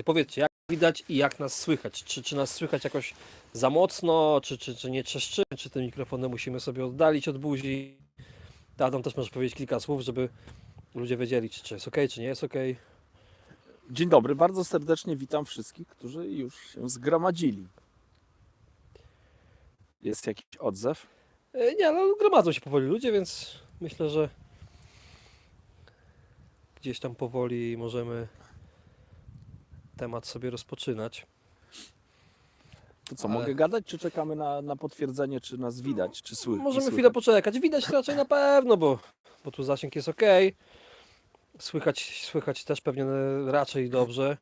Powiedzcie, jak widać i jak nas słychać? Czy nas słychać jakoś za mocno, czy nie trzeszczymy, czy te mikrofony musimy sobie oddalić od buzi? Adam też może powiedzieć kilka słów, żeby ludzie wiedzieli, czy jest ok, czy nie jest ok. Dzień dobry, bardzo serdecznie witam wszystkich, którzy już się zgromadzili. Jest jakiś odzew? Nie, ale gromadzą się powoli ludzie, więc myślę, że gdzieś tam powoli możemy temat sobie rozpoczynać. To co, Ale- mogę gadać, czy czekamy na potwierdzenie, czy nas widać, czy Możemy słychać? chwilę poczekać. Widać raczej na pewno, bo tu zasięg jest ok. Słychać też pewnie raczej dobrze,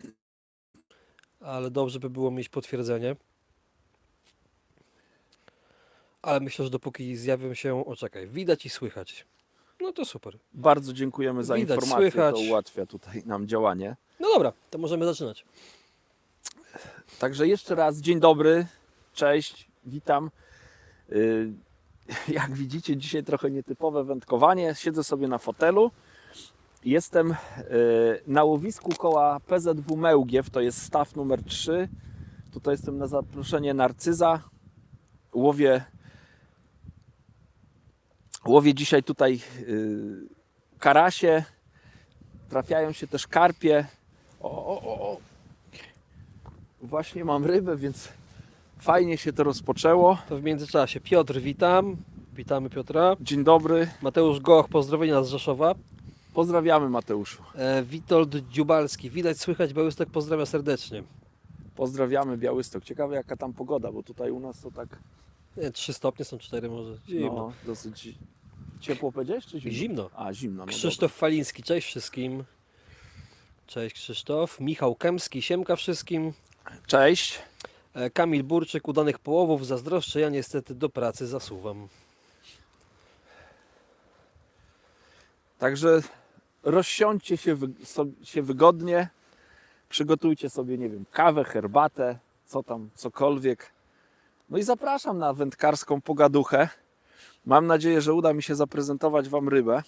ale dobrze by było mieć potwierdzenie. Ale myślę, że dopóki zjawią się, widać i słychać. No to super. Bardzo dziękujemy za Widać, informację, słychać. to ułatwia tutaj nam działanie. No dobra, to możemy zaczynać. Także jeszcze raz dzień dobry, cześć, witam. Jak widzicie, dzisiaj trochę nietypowe wędkowanie. Siedzę sobie na fotelu. Jestem na łowisku koła PZW Mełgiew, to jest staw numer 3. Tutaj jestem na zaproszenie Narcyza. Łowię dzisiaj tutaj karasie. Trafiają się też karpie. O. Właśnie mam rybę, więc fajnie się to rozpoczęło. To w międzyczasie Piotr, witam. Witamy Piotra. Dzień dobry. Mateusz Goch, pozdrowienia z Rzeszowa. Pozdrawiamy, Mateuszu. Witold Dziubalski, widać, słychać, Białystok pozdrawia serdecznie. Pozdrawiamy, Białystok. Ciekawe jaka tam pogoda, bo tutaj u nas to tak 3 stopnie, są 4 może. Zimno. no, dosyć ciepło powiedziałeś, czy zimno? Zimno. A, zimno. No Krzysztof Faliński, cześć wszystkim. Cześć Krzysztof. Michał Kęmski, siemka wszystkim. dobra. Cześć. Kamil Burczyk, udanych połowów, zazdroszczę, ja niestety do pracy zasuwam. Także rozsiądźcie się wygodnie, przygotujcie sobie, nie wiem, kawę, herbatę, co tam, cokolwiek. No i zapraszam na wędkarską pogaduchę. Mam nadzieję, że uda mi się zaprezentować Wam rybę.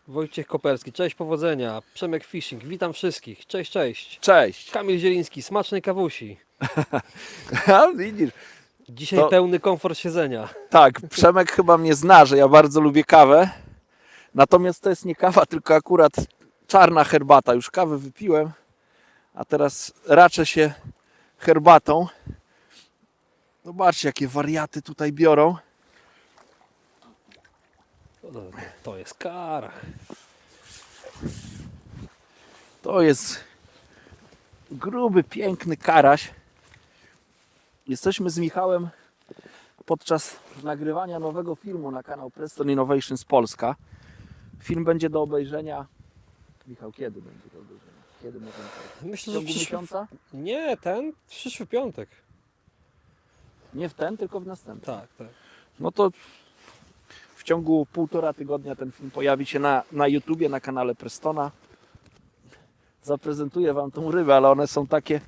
Wojciech Koperski, cześć, powodzenia. Przemek Fishing, witam wszystkich. Cześć, cześć. Cześć! Kamil Zieliński, smacznej kawusi. A, widzisz, Dzisiaj To- pełny komfort siedzenia. tak, Przemek chyba mnie zna, że ja bardzo lubię kawę. Natomiast to jest nie kawa, tylko akurat czarna herbata. Już kawę wypiłem, a teraz raczę się herbatą. Zobaczcie, jakie wariaty tutaj biorą. To jest kara. To jest gruby, piękny karaś. Jesteśmy z Michałem podczas nagrywania nowego filmu na kanał Preston Innovations Polska. Film będzie do obejrzenia. Michał, kiedy będzie do obejrzenia? Kiedy możemy powiedzieć? W Myślę, że ciągu miesiąca? Nie, ten przyszły piątek. Nie w ten, tylko w następny. Tak, tak. No to w ciągu 1,5 tygodnia ten film pojawi się na YouTubie, na kanale Prestona. Zaprezentuję Wam tą rybę, ale one są takie...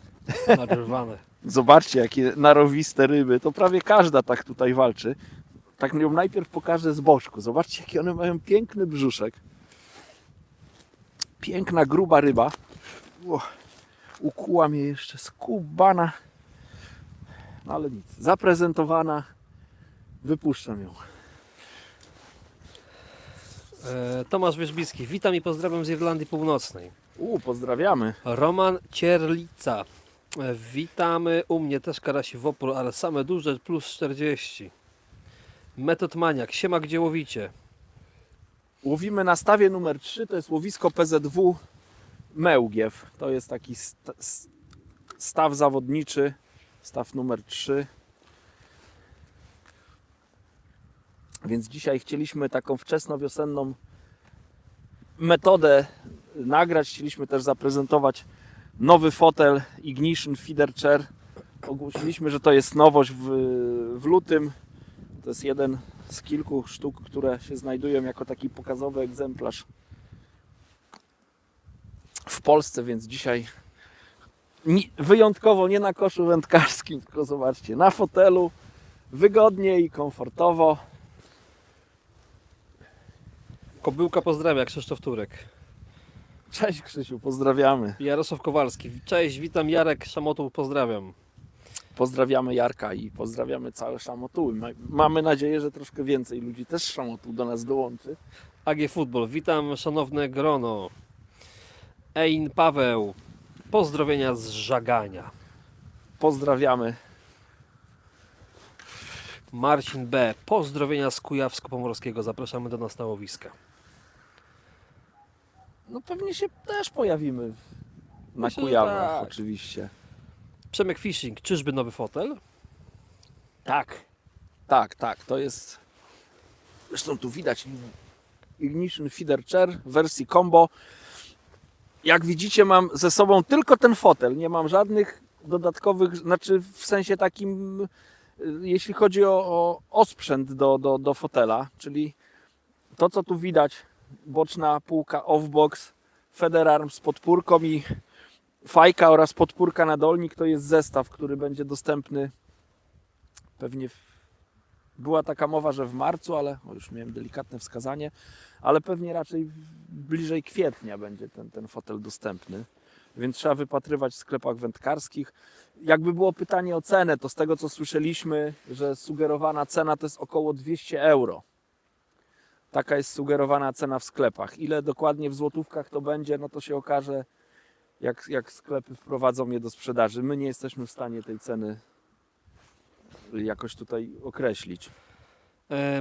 Narywane. Zobaczcie, jakie narowiste ryby. To prawie każda tak tutaj walczy. Tak ją najpierw pokażę z boczku. Zobaczcie, jakie one mają piękny brzuszek. Piękna, gruba ryba. Ukuła mnie jeszcze skubana. No ale nic. Zaprezentowana. Wypuszczam ją. Tomasz Wierzbicki, witam i pozdrawiam z Irlandii Północnej. Pozdrawiamy. Roman Cierlica, witamy, u mnie też karasi w opór, ale same duże, plus 40. Metod Maniak, siema, gdzie łowicie? Łowimy na stawie numer 3. To jest łowisko PZW Mełgiew. To jest taki staw zawodniczy. Staw numer 3. Więc dzisiaj chcieliśmy taką wczesnowiosenną metodę nagrać. Chcieliśmy też zaprezentować nowy fotel Ignition Feeder Chair. Ogłosiliśmy, że to jest nowość w lutym. To jest jeden z kilku sztuk, które się znajdują jako taki pokazowy egzemplarz w Polsce, więc dzisiaj wyjątkowo nie na koszu wędkarskim, tylko zobaczcie, na fotelu, wygodnie i komfortowo. Kobyłka pozdrawia, Krzysztof Turek. Cześć Krzysiu, pozdrawiamy. Jarosław Kowalski. Cześć, witam Jarek Szamotuł, pozdrawiam. Pozdrawiamy Jarka i pozdrawiamy całe Szamotuły. Mamy nadzieję, że troszkę więcej ludzi też z Szamotuł do nas dołączy. AG Futbol, witam szanowne grono. Ein Paweł, pozdrowienia z Żagania. Pozdrawiamy. Marcin B, pozdrowienia z Kujawsko-Pomorskiego, zapraszamy do nas na łowiska. No pewnie się też pojawimy na Myślę, że Kujawach tak. oczywiście. Przemek Fishing, czyżby nowy fotel? Tak, to jest... Zresztą tu widać Ignition Feeder Chair w wersji combo. Jak widzicie, mam ze sobą tylko ten fotel, nie mam żadnych dodatkowych, znaczy w sensie takim, jeśli chodzi o osprzęt do fotela, czyli to co tu widać, boczna półka off-box, Federarm z podpórką i fajka oraz podpórka na dolnik, to jest zestaw, który będzie dostępny pewnie była taka mowa, że w marcu, ale już miałem delikatne wskazanie, ale pewnie raczej bliżej kwietnia będzie ten fotel dostępny, więc trzeba wypatrywać w sklepach wędkarskich. Jakby było pytanie o cenę, to z tego co słyszeliśmy, że sugerowana cena to jest około 200 euro. Taka jest sugerowana cena w sklepach. Ile dokładnie w złotówkach to będzie, no to się okaże, jak sklepy wprowadzą je do sprzedaży. My nie jesteśmy w stanie tej ceny jakoś tutaj określić.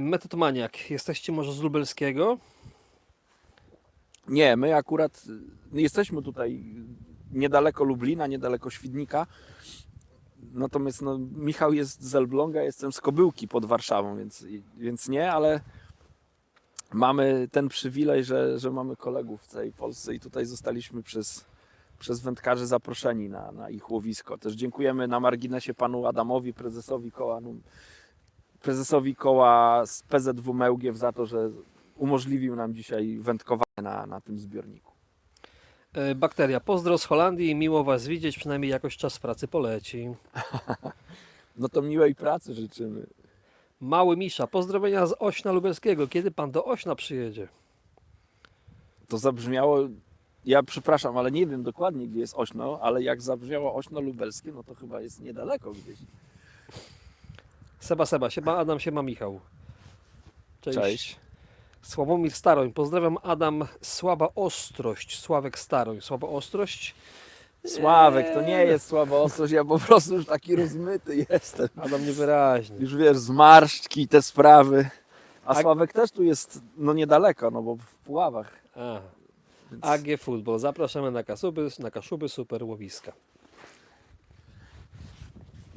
Metodmaniak, jesteście może z Lubelskiego? Nie, my akurat jesteśmy tutaj niedaleko Lublina, niedaleko Świdnika. Natomiast no, Michał jest z Elbląga, jestem z Kobyłki pod Warszawą, więc nie, ale mamy ten przywilej, że mamy kolegów w całej Polsce i tutaj zostaliśmy przez wędkarzy zaproszeni na ich łowisko. Też dziękujemy na marginesie panu Adamowi, prezesowi koła z PZW Mełgiew za to, że umożliwił nam dzisiaj wędkowanie na tym zbiorniku. Bakteria, pozdro z Holandii, miło Was widzieć, przynajmniej jakoś czas pracy poleci. No to miłej pracy życzymy. Mały Misza, pozdrowienia z Ośna Lubelskiego. Kiedy Pan do Ośna przyjedzie? To zabrzmiało, ja przepraszam, ale nie wiem dokładnie gdzie jest Ośno, ale jak zabrzmiało Ośno Lubelskie, no to chyba jest niedaleko gdzieś. Seba, siema Adam, siema Michał. Cześć. Sławomir Staroń, pozdrawiam Adam, Słaba Ostrość, Sławek Staroń, Słaba Ostrość. Sławek, to nie jest słaba ostrość, ja po prostu już taki rozmyty jestem. Adam niewyraźny. Już wiesz, zmarszczki, te sprawy. A Sławek też tu jest no niedaleko, no bo w Puławach. A. Więc... AG Futbol, zapraszamy na Kaszuby, super łowiska.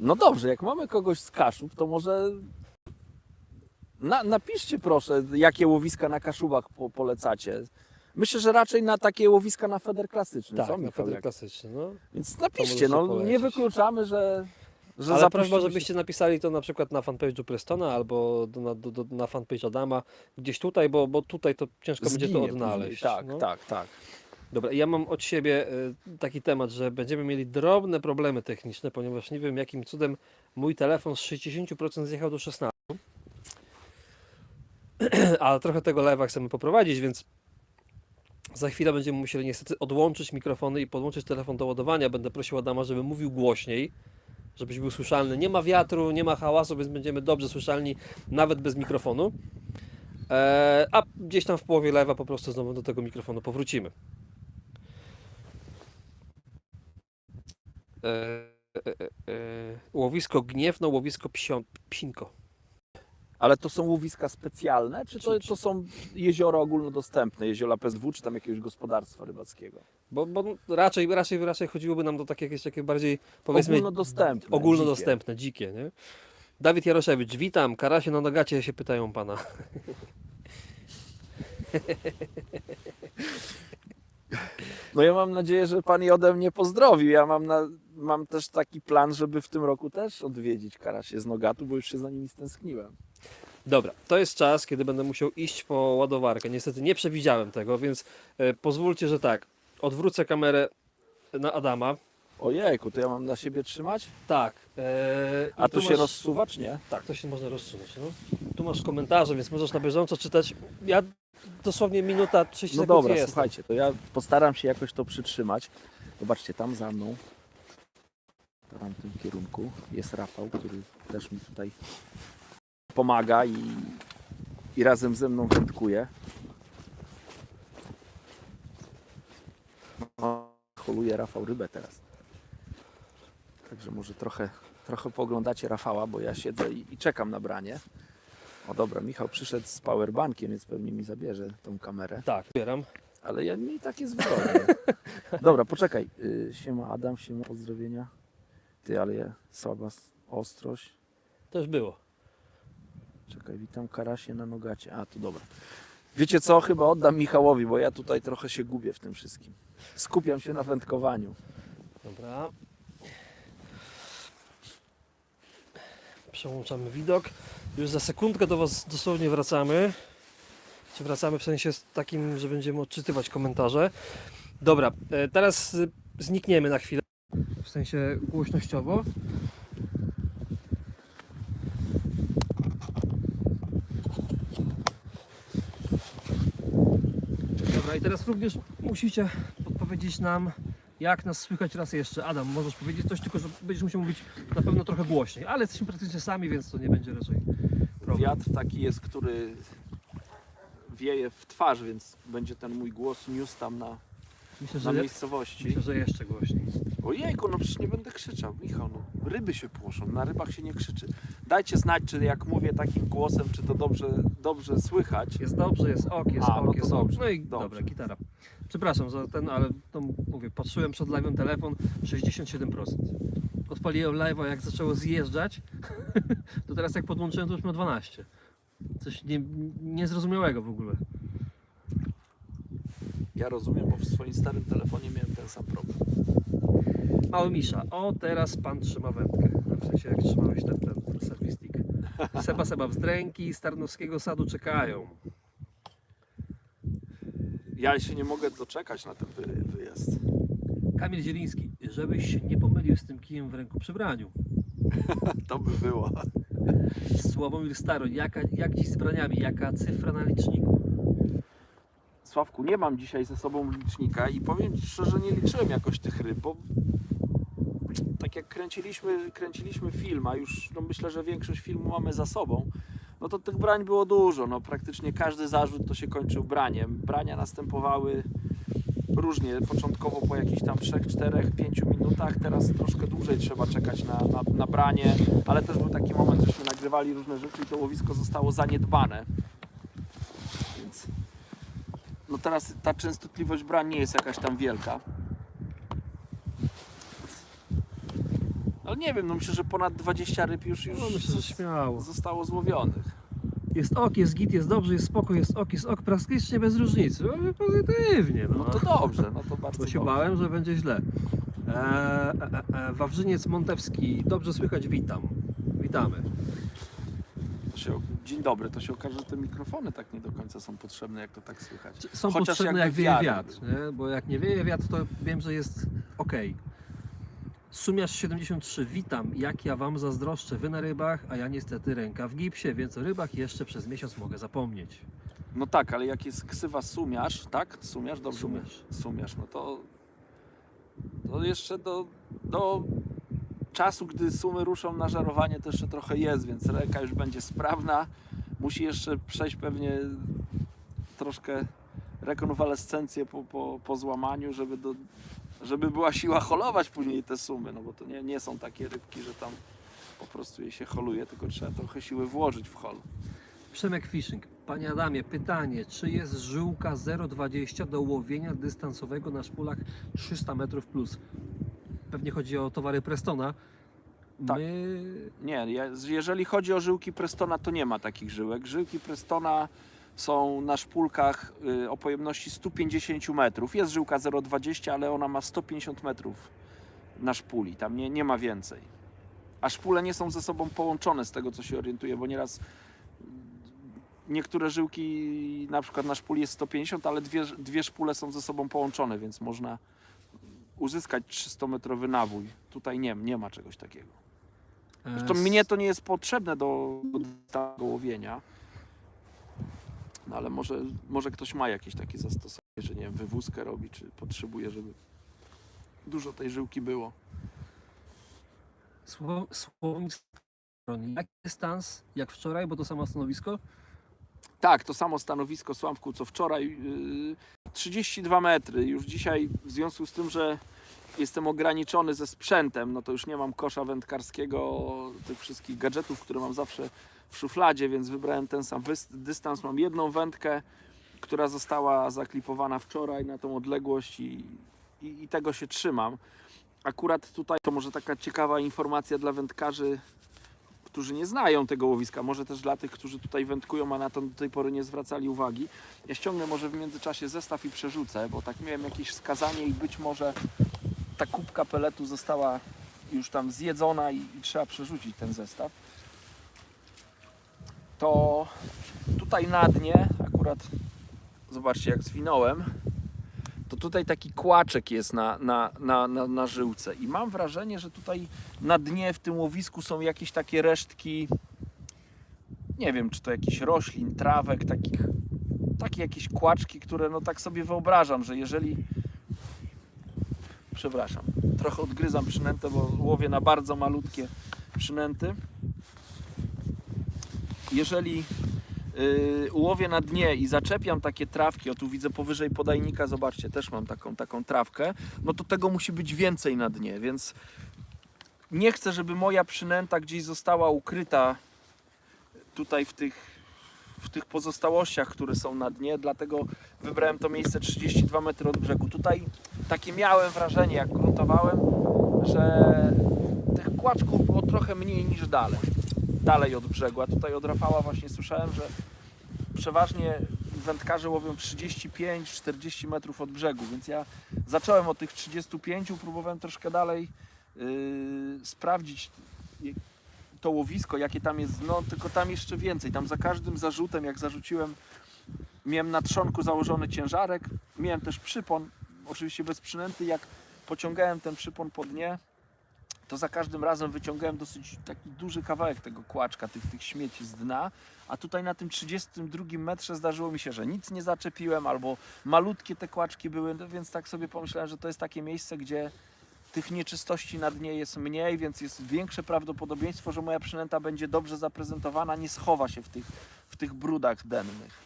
No dobrze, jak mamy kogoś z Kaszub, to może napiszcie proszę, jakie łowiska na Kaszubach polecacie. Myślę, że raczej na takie łowiska na feder klasyczny. Tak, co, na Michał? feder klasyczny. No. Więc To napiszcie, może się no polecić. nie wykluczamy, że Ale zapuścimy prośba, się- żebyście napisali to na przykład na fanpage'u Prestona albo na fanpage Adama, gdzieś tutaj, bo tutaj to ciężko będzie to Zginie odnaleźć. później. Tak, no. tak. Dobra, ja mam od siebie taki temat, że będziemy mieli drobne problemy techniczne, ponieważ nie wiem jakim cudem mój telefon z 60% zjechał do 16%. Ale trochę tego live'a chcemy poprowadzić, więc za chwilę będziemy musieli niestety odłączyć mikrofony i podłączyć telefon do ładowania. Będę prosił Adama, żeby mówił głośniej, żebyś był słyszalny. Nie ma wiatru, nie ma hałasu, więc będziemy dobrze słyszalni nawet bez mikrofonu. A gdzieś tam w połowie live'a po prostu znowu do tego mikrofonu powrócimy. Łowisko Gniewno, łowisko Psinko. Ale to są łowiska specjalne, czy to są jeziora ogólnodostępne, jeziora PSW, czy tam jakiegoś gospodarstwa rybackiego? Bo raczej chodziłoby nam do jakieś takie bardziej, powiedzmy, Ogólnodostępne. ogólnodostępne, dzikie, nie? Dawid Jaroszewicz, witam. Karasie na Nagacie się pytają pana. No ja mam nadzieję, że pan je ode mnie pozdrowił. Ja mam też taki plan, żeby w tym roku też odwiedzić Karasie z Nogatu, bo już się za nimi stęskniłem. Dobra, to jest czas, kiedy będę musiał iść po ładowarkę. Niestety nie przewidziałem tego, więc pozwólcie, że tak, odwrócę kamerę na Adama. Ojejku, to ja mam na siebie trzymać? Tak. A i tu się masz- rozsuwa, czy nie? Tak, to się można rozsunąć. No. Tu masz komentarze, więc możesz na bieżąco czytać. Ja dosłownie minuta, 30 No sekund dobra, jest. słuchajcie, to ja postaram się jakoś to przytrzymać. Zobaczcie, tam za mną, w tamtym kierunku jest Rafał, który też mi tutaj pomaga i razem ze mną wędkuje. No, holuje Rafał rybę teraz. Także może trochę pooglądacie Rafała, bo ja siedzę i czekam na branie. O dobra, Michał przyszedł z powerbankiem, więc pewnie mi zabierze tą kamerę. Tak, zbieram. Ale ja mi tak jest wygodnie. Dobra, poczekaj. Siema Adam, siema, pozdrowienia. Ty, ale ja słaba ostrość. Też było. Czekaj, witam Karasie na Nogacie. A, to dobra. Wiecie co? Chyba oddam Michałowi, bo ja tutaj trochę się gubię w tym wszystkim. Skupiam się na wędkowaniu. Dobra. Przełączamy widok. Już za sekundkę do Was dosłownie wracamy. Czy wracamy w sensie takim, że będziemy odczytywać komentarze. Dobra, teraz znikniemy na chwilę. W sensie głośnościowo. Dobra, i teraz również musicie podpowiedzieć nam, jak nas słychać raz jeszcze. Adam, możesz powiedzieć coś, tylko że będziesz musiał mówić na pewno trochę głośniej, ale jesteśmy praktycznie sami, więc to nie będzie raczej problem. Wiatr taki jest, który wieje w twarz, więc będzie ten mój głos niósł tam na miejscowości. Myślę, że jeszcze głośniej. Ojejku, no przecież nie będę krzyczał, Michał, no ryby się płoszą, na rybach się nie krzyczy. Dajcie znać, czy jak mówię takim głosem, czy to dobrze słychać. Jest dobrze, jest ok, jest A, no ok, to jest dobrze, ok. No i dobrze. dobra, gitara. Przepraszam za ten, ale to mówię, patrzyłem przed live'em telefon, 67%. Odpaliłem live'a, jak zaczęło zjeżdżać, to teraz jak podłączyłem, to już miał 12%. Coś niezrozumiałego w ogóle. Ja rozumiem, bo w swoim starym telefonie miałem ten sam problem. Mały Misza, o teraz pan trzyma wędkę. W sensie jak trzymałeś ten selfie stick. Seba Wzdręki z Tarnowskiego Sadu czekają. Ja się nie mogę doczekać na ten wyjazd. Kamil Zieliński, żebyś się nie pomylił z tym kijem w ręku przy braniu. To by było. Sławomir Staro, jak dziś z braniami? Jaka cyfra na liczniku? Sławku, nie mam dzisiaj ze sobą licznika i powiem Ci szczerze, nie liczyłem jakoś tych ryb, bo tak jak kręciliśmy film, a już no myślę, że większość filmu mamy za sobą, no to tych brań było dużo, no praktycznie każdy zarzut to się kończył braniem. Brania następowały różnie, początkowo po jakichś tam 3, 4, 5 minutach, teraz troszkę dłużej trzeba czekać na branie, ale też był taki moment, żeśmy nagrywali różne rzeczy i to łowisko zostało zaniedbane. Więc no teraz ta częstotliwość brań nie jest jakaś tam wielka. Ale nie wiem, no myślę, że ponad 20 ryb już No myślę, że śmiało. zostało złowionych. Jest ok, jest git, jest dobrze, jest spoko, jest ok, praktycznie bez różnicy. Ale pozytywnie, no. No to dobrze, no to bardzo Bo się dobrze. bałem, że będzie źle. Wawrzyniec Montewski, dobrze słychać, witam. Witamy. Dzień dobry, to się okaże, że te mikrofony tak nie do końca są potrzebne, jak to tak słychać. Są Chociaż potrzebne jakby jak wieje wiatr. wiatr, nie? Bo jak nie wieje wiatr, to wiem, że jest ok. Sumiarz 73, witam, jak ja wam zazdroszczę, wy na rybach, a ja niestety ręka w gipsie, więc o rybach jeszcze przez miesiąc mogę zapomnieć. No tak, ale jak jest ksywa sumiarz, tak? Sumiarz, dobrze Sumiarz. mówię? Sumiarz, no to jeszcze do czasu, gdy sumy ruszą na żarowanie, to jeszcze trochę jest, więc ręka już będzie sprawna. Musi jeszcze przejść pewnie troszkę rekonwalescencję po złamaniu, żeby była siła holować później te sumy, no bo to nie są takie rybki, że tam po prostu je się holuje, tylko trzeba trochę siły włożyć w hol. Przemek Fishing. Panie Adamie, pytanie, czy jest żyłka 0,20 do łowienia dystansowego na szpulach 300 metrów plus? Pewnie chodzi o towary Prestona. Tak. My... Nie, jeżeli chodzi o żyłki Prestona, to nie ma takich żyłek. Żyłki Prestona są na szpulkach o pojemności 150 metrów. Jest żyłka 0,20, ale ona ma 150 metrów na szpuli. Tam nie ma więcej. A szpule nie są ze sobą połączone, z tego co się orientuję, bo nieraz niektóre żyłki na przykład na szpuli jest 150, ale dwie szpule są ze sobą połączone, więc można uzyskać 300-metrowy nawój. Tutaj nie ma czegoś takiego. Zresztą mnie to nie jest potrzebne do łowienia. No ale może ktoś ma jakieś takie zastosowanie, że nie wiem, wywózkę robi, czy potrzebuje, żeby dużo tej żyłki było. Słownik broni. Jaki dystans, jak wczoraj, bo to samo stanowisko? Tak, to samo stanowisko Sławku co wczoraj. 32 metry. Już dzisiaj, w związku z tym, że jestem ograniczony ze sprzętem, no to już nie mam kosza wędkarskiego, tych wszystkich gadżetów, które mam zawsze w szufladzie, więc wybrałem ten sam dystans. Mam jedną wędkę, która została zaklipowana wczoraj na tą odległość i tego się trzymam. Akurat tutaj to może taka ciekawa informacja dla wędkarzy, którzy nie znają tego łowiska, może też dla tych, którzy tutaj wędkują, a na to do tej pory nie zwracali uwagi. Ja ściągnę może w międzyczasie zestaw i przerzucę, bo tak miałem jakieś wskazanie i być może ta kubka peletu została już tam zjedzona i trzeba przerzucić ten zestaw. To tutaj na dnie, akurat zobaczcie jak zwinąłem, to tutaj taki kłaczek jest na żyłce i mam wrażenie, że tutaj na dnie w tym łowisku są jakieś takie resztki, nie wiem czy to jakiś roślin, trawek, takie jakieś kłaczki, które no tak sobie wyobrażam, że jeżeli, przepraszam, trochę odgryzam przynętę, bo łowię na bardzo malutkie przynęty. Jeżeli łowię na dnie i zaczepiam takie trawki, o tu widzę powyżej podajnika, zobaczcie, też mam taką trawkę, no to tego musi być więcej na dnie, więc nie chcę, żeby moja przynęta gdzieś została ukryta tutaj w tych pozostałościach, które są na dnie, dlatego wybrałem to miejsce 32 metry od brzegu. Tutaj takie miałem wrażenie, jak gruntowałem, że tych kłaczków było trochę mniej niż dalej od brzegu, a tutaj od Rafała właśnie słyszałem, że przeważnie wędkarze łowią 35-40 metrów od brzegu, więc ja zacząłem od tych 35, próbowałem troszkę dalej sprawdzić to łowisko, jakie tam jest dno, tylko tam jeszcze więcej, tam za każdym zarzutem, jak zarzuciłem, miałem na trzonku założony ciężarek, miałem też przypon, oczywiście bez przynęty, jak pociągałem ten przypon po dnie, to za każdym razem wyciągałem dosyć taki duży kawałek tego kłaczka, tych śmieci z dna, a tutaj na tym 32 metrze zdarzyło mi się, że nic nie zaczepiłem, albo malutkie te kłaczki były, więc tak sobie pomyślałem, że to jest takie miejsce, gdzie tych nieczystości na dnie jest mniej, więc jest większe prawdopodobieństwo, że moja przynęta będzie dobrze zaprezentowana, nie schowa się w tych brudach dennych.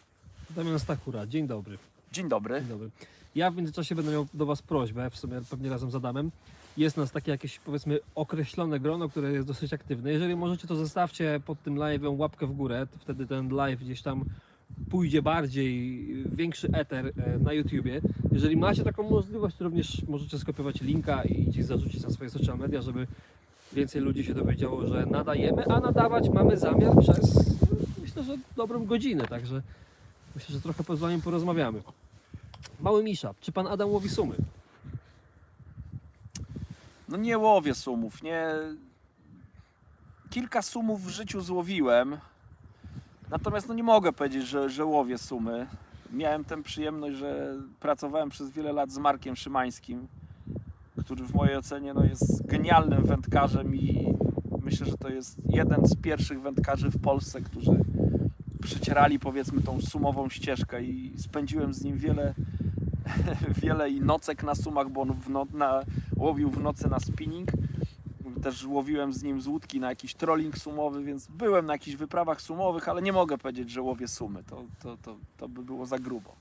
Damian Stachura, dzień dobry. Dzień dobry. Dzień dobry. Ja w międzyczasie będę miał do Was prośbę, w sumie pewnie razem z Adamem. Jest nas takie jakieś, powiedzmy, określone grono, które jest dosyć aktywne. Jeżeli możecie, to zostawcie pod tym live'em łapkę w górę, to wtedy ten live gdzieś tam pójdzie bardziej, większy eter na YouTubie. Jeżeli macie taką możliwość, to również możecie skopiować linka i gdzieś zarzucić na swoje social media, żeby więcej ludzi się dowiedziało, że nadajemy, a nadawać mamy zamiar przez, myślę, że dobrą godzinę, także myślę, że trochę z Wami porozmawiamy. Mały Misza, czy Pan Adam łowi sumy? No nie łowię sumów, nie. Kilka sumów w życiu złowiłem, natomiast no nie mogę powiedzieć, że łowię sumy. Miałem tę przyjemność, że pracowałem przez wiele lat z Markiem Szymańskim, który w mojej ocenie no, jest genialnym wędkarzem i myślę, że to jest jeden z pierwszych wędkarzy w Polsce, którzy przecierali powiedzmy tą sumową ścieżkę i spędziłem z nim wiele i nocek na sumach, bo on łowił w nocy na spinning. Też łowiłem z nim z łódki na jakiś trolling sumowy, więc byłem na jakichś wyprawach sumowych, ale nie mogę powiedzieć, że łowię sumy. To by było za grubo.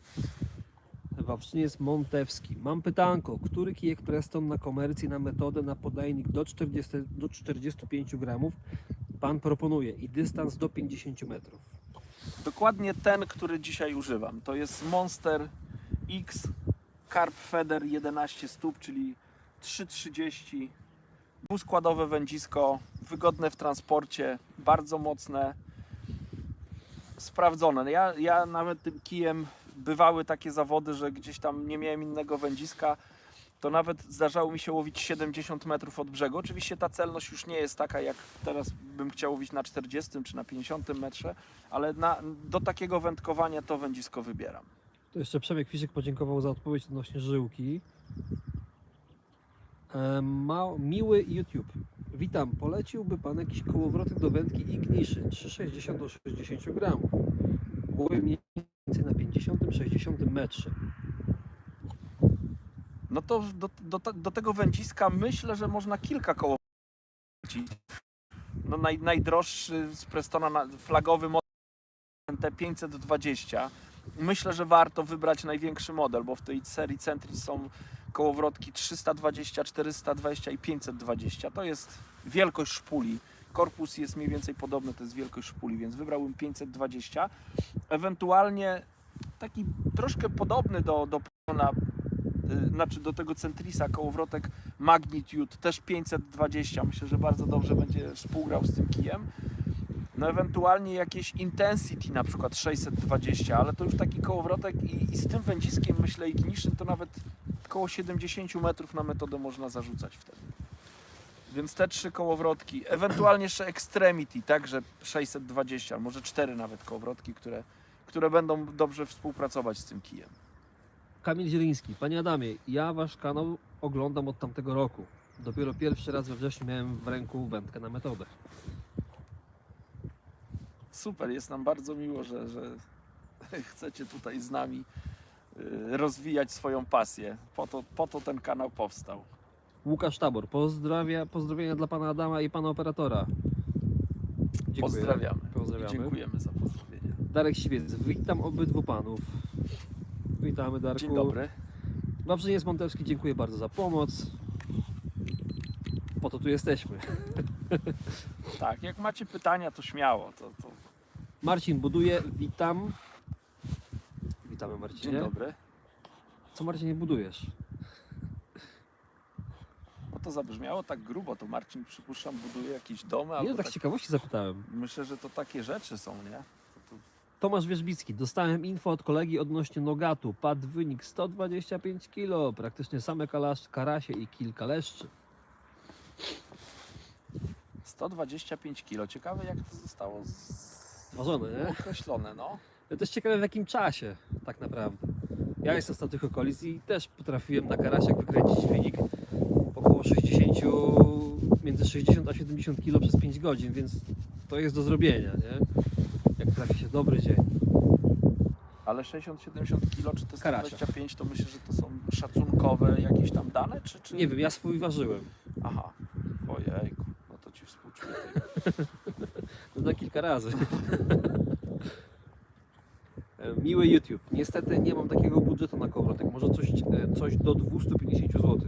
Wawrzyniec Montewski. Mam pytanko, który kijek Preston na komercji na metodę na podajnik do 45 gramów Pan proponuje i dystans do 50 metrów? Dokładnie ten, który dzisiaj używam. To jest Monster X Carp Feather 11 stóp, czyli 3,30. Dwuskładowe wędzisko, wygodne w transporcie, bardzo mocne, sprawdzone. Ja nawet tym kijem bywały takie zawody, że gdzieś tam nie miałem innego wędziska, to nawet zdarzało mi się łowić 70 metrów od brzegu. Oczywiście ta celność już nie jest taka, jak teraz bym chciał łowić na 40 czy na 50 metrze, ale do takiego wędkowania to wędzisko wybieram. To jeszcze Przemek Fiszyk podziękował za odpowiedź odnośnie żyłki. Miły YouTube. Witam, poleciłby Pan jakiś kołowrotek do wędki Ignition 3,60 do 60 gramów. Głowie mniej więcej 50-60 metrze. No to do tego wędziska myślę, że można kilka koło. No najdroższy z Prestona flagowy model T520. Myślę, że warto wybrać największy model, bo w tej serii Centris są kołowrotki 320, 420 i 520. To jest wielkość szpuli. Korpus jest mniej więcej podobny, to jest wielkość szpuli, więc wybrałbym 520. Ewentualnie taki troszkę podobny do tego Centrisa kołowrotek Magnitude, też 520. Myślę, że bardzo dobrze będzie współgrał z tym kijem. No ewentualnie jakieś Intensity, na przykład 620, ale to już taki kołowrotek i z tym wędziskiem, myślę, ignition, to nawet około 70 metrów na metodę można zarzucać wtedy. Więc te 3 kołowrotki, ewentualnie jeszcze Extremity, także 620, może 4 nawet kołowrotki, które będą dobrze współpracować z tym kijem. Kamil Zieliński. Panie Adamie, ja Wasz kanał oglądam od tamtego roku. Dopiero pierwszy raz we wrześniu miałem w ręku wędkę na metodę. Super, jest nam bardzo miło, że chcecie tutaj z nami rozwijać swoją pasję. Po to ten kanał powstał. Łukasz Tabor. Pozdrowienia dla Pana Adama i Pana Operatora. Dziękuję. Pozdrawiamy. Pozdrawiamy. Dziękujemy za pozdrowienia. Darek Siwiec. Witam obydwu Panów. Witamy, Darku. Dzień dobry. Wawrzyniec Montewski, dziękuję bardzo za pomoc. Po to tu jesteśmy. Tak, jak macie pytania, to śmiało. To... Marcin buduje, witam. Witamy, Marcinie. Dzień dobry. Co, Marcinie, budujesz? No to zabrzmiało tak grubo, to Marcin, przypuszczam, buduje jakieś domy, Nie, albo tak z ciekawości zapytałem. Myślę, że to takie rzeczy są, nie? Tomasz Wierzbicki. Dostałem info od kolegi odnośnie Nogatu. Padł wynik 125 kg. Praktycznie same karasie i kilka leszczy. 125 kg. Ciekawe, jak to zostało Ważone, nie? określone, no. Ja też ciekawe, w jakim czasie tak naprawdę. Ja jestem z tamtych okolic i też potrafiłem na karasiach wykręcić wynik około 60, między 60 a 70 kg przez 5 godzin, więc to jest do zrobienia, nie? Jak trafi się dobry dzień. Ale 60-70 kg, czy to Karasia. 125, to myślę, że to są szacunkowe jakieś tam dane, czy... Nie wiem, ja swój ważyłem. Aha, ojejku, no to Ci współczuję. No na kilka razy. Miły YouTube. Niestety nie mam takiego budżetu na kołowrotek. Może coś do 250 zł.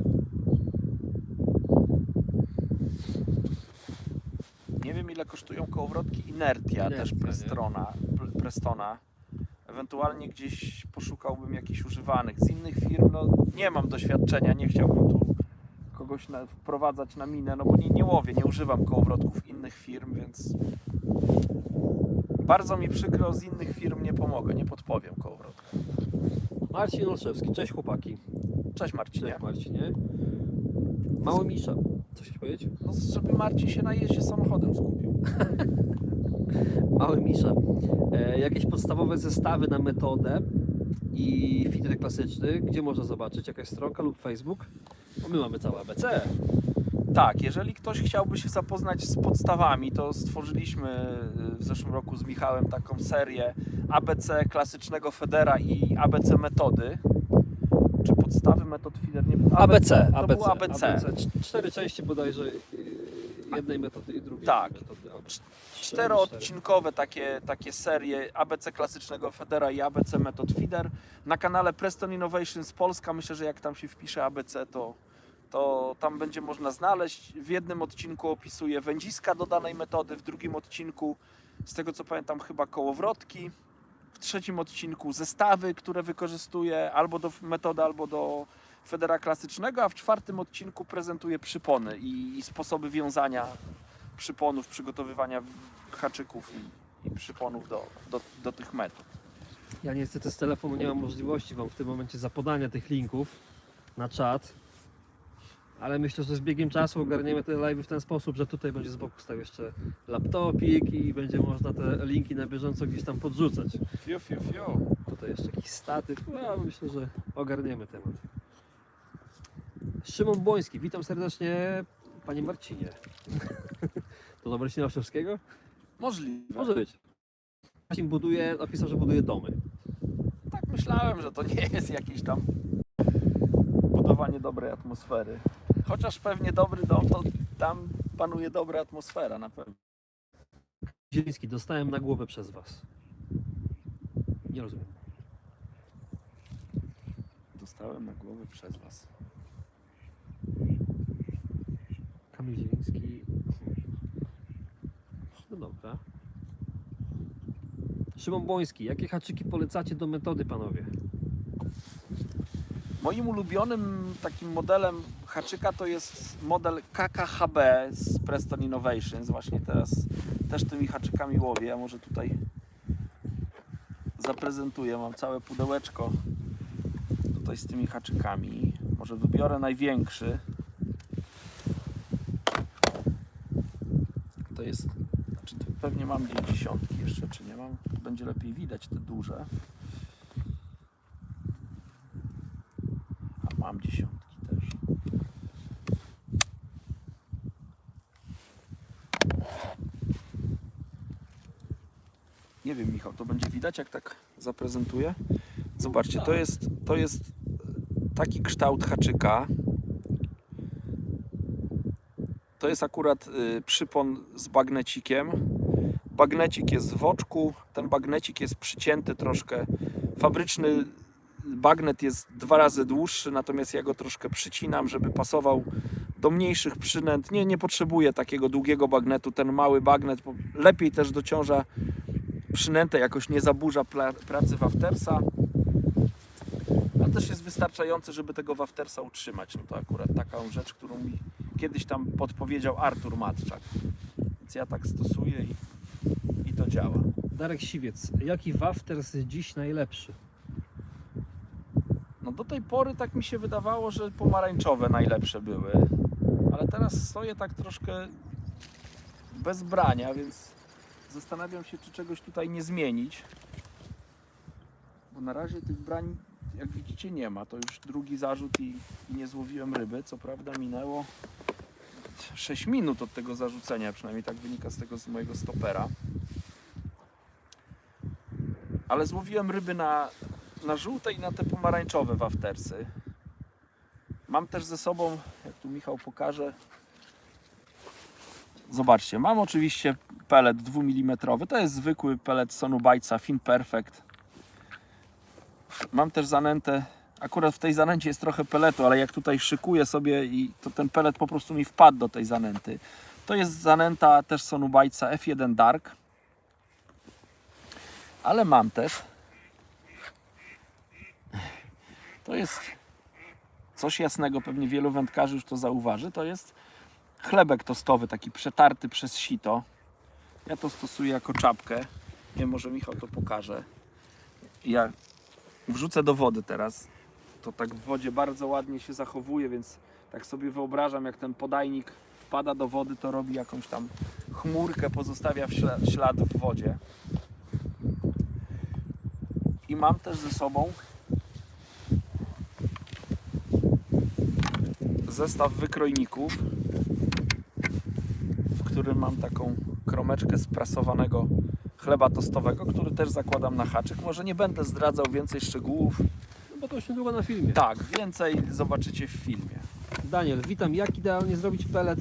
Nie wiem, ile kosztują kołowrotki Inertia, też Prestona. Ewentualnie gdzieś poszukałbym jakichś używanych. Z innych firm, no nie mam doświadczenia, nie chciałbym tu kogoś wprowadzać na minę, no bo nie łowię, nie używam kołowrotków innych firm, więc bardzo mi przykro, z innych firm nie pomogę, nie podpowiem kołowrotka. Marcin Olszewski. Cześć chłopaki. Cześć Marcinie. Cześć Marcinie. Mały Misza. Co chciałeś powiedzieć? No, żeby Marcin się na jeździe samochodem skupił. Mały Misza. Jakieś podstawowe zestawy na metodę i filtr klasyczny, gdzie można zobaczyć? Jakaś stronka lub Facebook? Bo my mamy całe ABC. Tak, jeżeli ktoś chciałby się zapoznać z podstawami, to stworzyliśmy w zeszłym roku z Michałem taką serię ABC klasycznego Federa i ABC metody. Czy podstawy metod feeder? Nie, ABC. To było ABC. 4 części bodajże jednej metody i drugiej Tak. metody. Albo 4-odcinkowe takie serie ABC klasycznego Federa i ABC metod feeder. Na kanale Preston Innovations Polska, myślę, że jak tam się wpisze ABC, to tam będzie można znaleźć. W jednym odcinku opisuję wędziska do danej metody, w drugim odcinku, z tego co pamiętam, chyba kołowrotki, w trzecim odcinku zestawy, które wykorzystuję albo do metody, albo do Federa klasycznego, a w czwartym odcinku prezentuję przypony i sposoby wiązania przyponów, przygotowywania haczyków i przyponów do tych metod. Ja niestety z telefonu nie mam możliwości Wam w tym momencie zapodania tych linków na czat, ale myślę, że z biegiem czasu ogarniemy te live w ten sposób, że tutaj będzie z boku stał jeszcze laptopik i będzie można te linki na bieżąco gdzieś tam podrzucać. Fiu. Tutaj jeszcze jakiś statyw, no myślę, że ogarniemy temat. Szymon Błoński, witam serdecznie Panie Marcinie. To do Marcina Olszewskiego? Możliwe. Może być. Marcin napisał, że buduje domy. myślałem, że to nie jest jakieś tam budowanie dobrej atmosfery. Chociaż pewnie dobry dom, to tam panuje dobra atmosfera na pewno. Zieliński, dostałem na głowę przez was. Nie rozumiem. Dostałem na głowę przez was. Kamil Zieliński. No dobra. Szymon Błoński, jakie haczyki polecacie do metody, panowie? Moim ulubionym takim modelem haczyka to jest model KKHB z Preston Innovations. Właśnie teraz też tymi haczykami łowię. Ja może tutaj zaprezentuję. Mam całe pudełeczko tutaj z tymi haczykami. Może wybiorę największy. To jest, znaczy tu pewnie mam gdzieś dziesiątki jeszcze, czy nie mam? Będzie lepiej widać te duże. A mam dziesiątki też. Nie wiem, Michał, to będzie widać, jak tak zaprezentuję? Zobaczcie, to jest taki kształt haczyka. To jest akurat przypon z bagnecikiem. Bagnecik jest w oczku, ten bagnecik jest przycięty troszkę. Fabryczny bagnet jest 2 razy dłuższy, natomiast ja go troszkę przycinam, żeby pasował do mniejszych przynęt. Nie potrzebuję takiego długiego bagnetu. Ten mały bagnet lepiej też dociąża przynętę, jakoś nie zaburza pracy waftersa. A też jest wystarczający, żeby tego waftersa utrzymać. No to akurat taką rzecz, którą mi kiedyś tam podpowiedział Artur Matczak. Więc ja tak stosuję i to działa. Darek Siwiec, jaki wafters dziś najlepszy? No do tej pory tak mi się wydawało, że pomarańczowe najlepsze były. Ale teraz stoję tak troszkę bez brania, więc zastanawiam się, czy czegoś tutaj nie zmienić. Bo na razie tych brań, jak widzicie, nie ma. To już drugi zarzut i nie złowiłem ryby. Co prawda minęło 6 minut od tego zarzucenia, przynajmniej tak wynika z mojego stopera. Ale złowiłem ryby na żółte i na te pomarańczowe waftersy. Mam też ze sobą, jak tu Michał pokaże, zobaczcie, mam oczywiście pelet 2 mm. To jest zwykły pelet Sonubajca Fin Perfect. Mam też zanętę, akurat w tej zanęcie jest trochę peletu, ale jak tutaj szykuję sobie, i to ten pelet po prostu mi wpadł do tej zanęty. To jest zanęta też Sonubajca F1 Dark. Ale mam też, to jest coś jasnego, pewnie wielu wędkarzy już to zauważy, to jest chlebek tostowy, taki przetarty przez sito. Ja to stosuję jako czapkę. Nie wiem, może Michał to pokaże. Ja wrzucę do wody teraz. To tak w wodzie bardzo ładnie się zachowuje, więc tak sobie wyobrażam, jak ten podajnik wpada do wody, to robi jakąś tam chmurkę, pozostawia ślad w wodzie. I mam też ze sobą zestaw wykrojników, w którym mam taką kromeczkę sprasowanego chleba tostowego, który też zakładam na haczyk. Może nie będę zdradzał więcej szczegółów. No bo to już niedługo na filmie. Tak, więcej zobaczycie w filmie. Daniel, witam. Jak idealnie zrobić pelet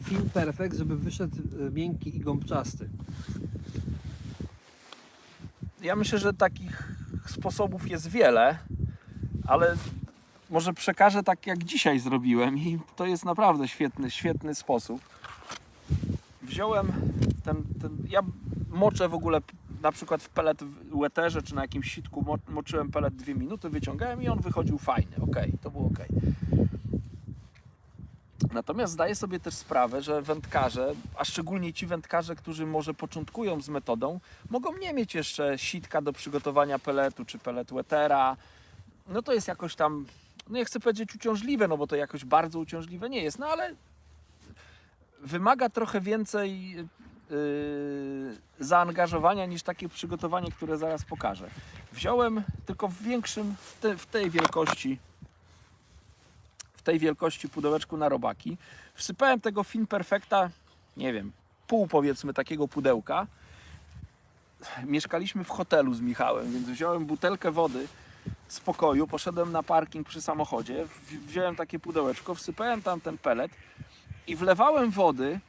Fin Perfect, żeby wyszedł miękki i gąbczasty? Ja myślę, że takich sposobów jest wiele, ale może przekażę tak, jak dzisiaj zrobiłem, i to jest naprawdę świetny sposób. Wziąłem ja moczę w ogóle na przykład w pelet w weterze czy na jakimś sitku, moczyłem pelet 2 minuty, wyciągałem i on wychodził fajny. To było ok. Natomiast zdaję sobie też sprawę, że wędkarze, a szczególnie ci wędkarze, którzy może początkują z metodą, mogą nie mieć jeszcze sitka do przygotowania peletu czy pelet wetera. No to jest jakoś tam, no nie chcę powiedzieć uciążliwe, no bo to jakoś bardzo uciążliwe nie jest, no ale wymaga trochę więcej zaangażowania niż takie przygotowanie, które zaraz pokażę. Wziąłem tylko w większym, w tej wielkości pudełeczku na robaki. Wsypałem tego Fin Perfecta, nie wiem, pół powiedzmy takiego pudełka. Mieszkaliśmy w hotelu z Michałem, więc wziąłem butelkę wody, spokoju, poszedłem na parking przy samochodzie, wziąłem takie pudełeczko, wsypałem tam ten pelet i wlewałem wody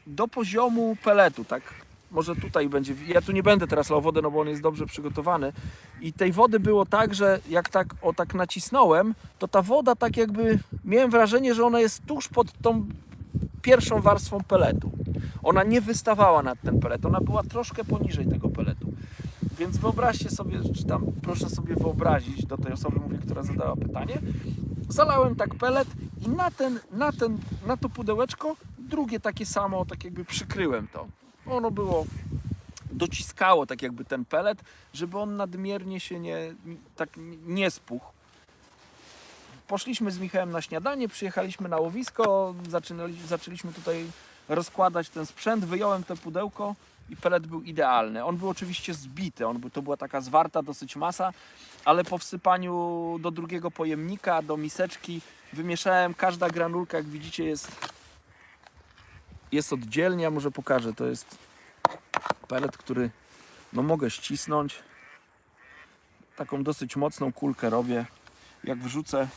do poziomu peletu, tak? Może tutaj będzie, ja tu nie będę teraz lał wodę, no bo on jest dobrze przygotowany i tej wody było tak, że jak tak nacisnąłem, to ta woda tak jakby, miałem wrażenie, że ona jest tuż pod tą pierwszą warstwą peletu. Ona nie wystawała nad ten pelet, ona była troszkę poniżej tego peletu. Więc wyobraźcie sobie, czy tam proszę sobie wyobrazić, do tej osoby mówię, która zadała pytanie, zalałem tak pelet i na to pudełeczko drugie takie samo, tak jakby przykryłem to. Ono było, dociskało tak jakby ten pelet, żeby on nadmiernie się nie spuchł. Poszliśmy z Michałem na śniadanie, przyjechaliśmy na łowisko, zaczęliśmy tutaj rozkładać ten sprzęt, wyjąłem to pudełko i pelet był idealny. On był oczywiście zbity, to była taka zwarta dosyć masa, ale po wsypaniu do drugiego pojemnika, do miseczki wymieszałem, każda granulka, jak widzicie, jest oddzielnie. Ja może pokażę, to jest pelet, który no mogę ścisnąć. Taką dosyć mocną kulkę robię. Jak wrzucę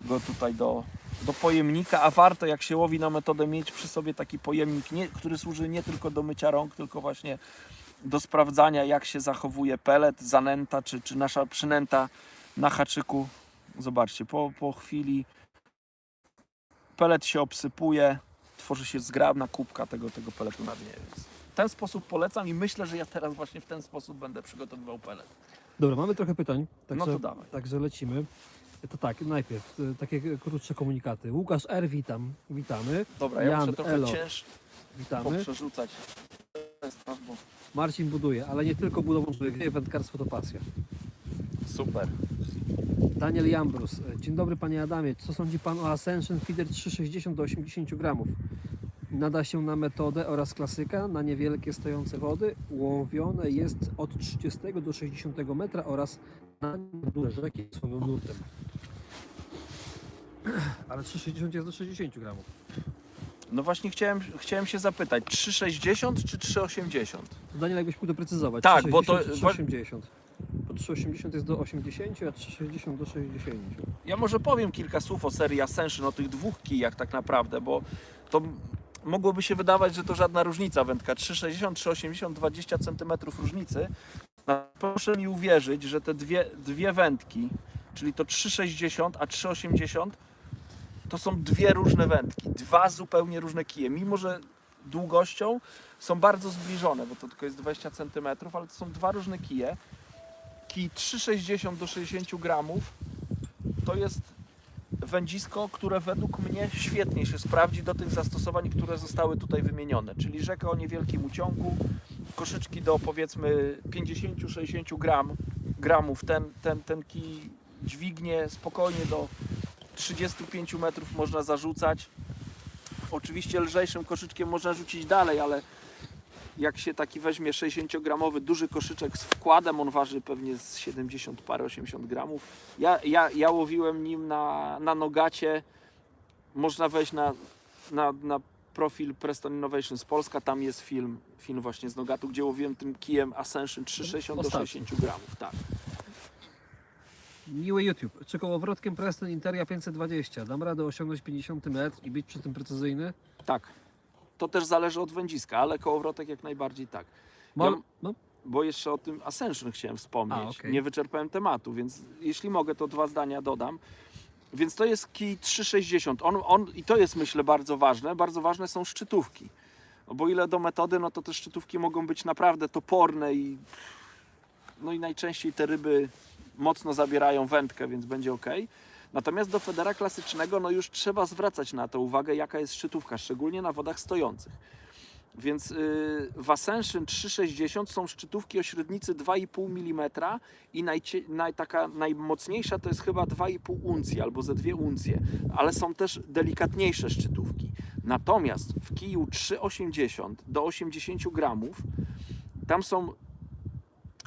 go tutaj do pojemnika, a warto jak się łowi na metodę mieć przy sobie taki pojemnik, który służy nie tylko do mycia rąk, tylko właśnie do sprawdzania, jak się zachowuje pelet, zanęta czy nasza przynęta na haczyku. Zobaczcie, po chwili pelet się obsypuje, tworzy się zgrabna kubka tego peletu na dnie. Więc w ten sposób polecam i myślę, że ja teraz właśnie w ten sposób będę przygotowywał pelet. Dobra, mamy trochę pytań, także, No to dawaj. także lecimy. To tak, najpierw takie krótsze komunikaty. Łukasz R, witamy. Dobra, ja Jan muszę trochę Elo, ciężko witamy. przerzucać. Bo... Marcin buduje, ale nie tylko budową, wędkarstwo to pasja. Super. Daniel Jambrus, dzień dobry panie Adamie, co sądzi pan o Ascension Feeder 360 do 80 gramów? Nada się na metodę oraz klasyka, na niewielkie stojące wody, łowione jest od 30 do 60 metra oraz na duże rzeki swoim nurtem. Ale 360 jest do 60 gramów. No właśnie chciałem się zapytać, 3,60 czy 3,80? To Daniel, jakbyś mógł doprecyzować. Tak, bo to... 380. Bo 380 jest do 80, a 360 do 60. Ja może powiem kilka słów o serii Ascension, o tych dwóch kijach tak naprawdę, bo to mogłoby się wydawać, że to żadna różnica wędka. 3,60, 3,80, 20 cm różnicy. Proszę mi uwierzyć, że te dwie wędki, czyli to 3,60 a 3,80, to są dwie różne wędki, dwa zupełnie różne kije. Mimo że długością są bardzo zbliżone, bo to tylko jest 20 cm, ale to są dwa różne kije. Kij 3,60 do 60 gramów to jest wędzisko, które według mnie świetnie się sprawdzi do tych zastosowań, które zostały tutaj wymienione, czyli rzeka o niewielkim uciągu, koszyczki do powiedzmy 50-60 gramów, ten kij dźwignie spokojnie do 35 metrów można zarzucać. Oczywiście lżejszym koszyczkiem można rzucić dalej, ale jak się taki weźmie 60-gramowy duży koszyczek z wkładem, on waży pewnie z 70 parę, 80 gramów. Ja łowiłem nim na Nogacie. Można wejść na profil Preston Innovations Polska, tam jest film właśnie z Nogatu, gdzie łowiłem tym kijem Ascension 360 do 60 gramów. Tak. Miły YouTube. Czy kołowrotkiem Preston Interia 520 dam radę osiągnąć 50 metr i być przy tym precyzyjny? Tak. To też zależy od wędziska, ale kołowrotek jak najbardziej tak. Bo jeszcze o tym Ascension chciałem wspomnieć. Okay. Nie wyczerpałem tematu, więc jeśli mogę, to dwa zdania dodam. Więc to jest kij 360. I to jest, myślę, bardzo ważne. Bardzo ważne są szczytówki. Bo ile do metody, no to te szczytówki mogą być naprawdę toporne i najczęściej te ryby mocno zabierają wędkę, więc będzie ok. Natomiast do federa klasycznego no już trzeba zwracać na to uwagę, jaka jest szczytówka, szczególnie na wodach stojących. Więc w Ascension 360 są szczytówki o średnicy 2,5 mm i taka najmocniejsza to jest chyba 2,5 uncji albo ze 2 uncje, ale są też delikatniejsze szczytówki. Natomiast w kiju 3,80 do 80 gramów tam są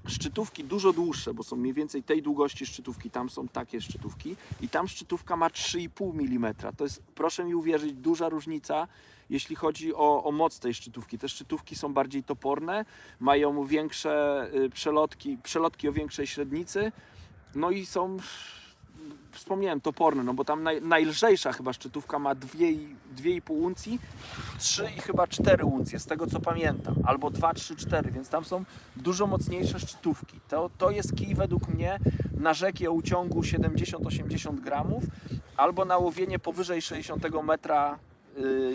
szczytówki dużo dłuższe, bo są mniej więcej tej długości szczytówki, tam są takie szczytówki i tam szczytówka ma 3,5 mm. To jest, proszę mi uwierzyć, duża różnica, jeśli chodzi o moc tej szczytówki. Te szczytówki są bardziej toporne, mają większe przelotki o większej średnicy No i są, wspomniałem, toporne, no bo tam najlżejsza chyba szczytówka ma 2,5 uncji, 3 i chyba 4 uncje, z tego co pamiętam, albo 2, 3, 4, więc tam są dużo mocniejsze szczytówki. To jest kij według mnie na rzeki o uciągu 70-80 gramów, albo na łowienie powyżej 60 metra,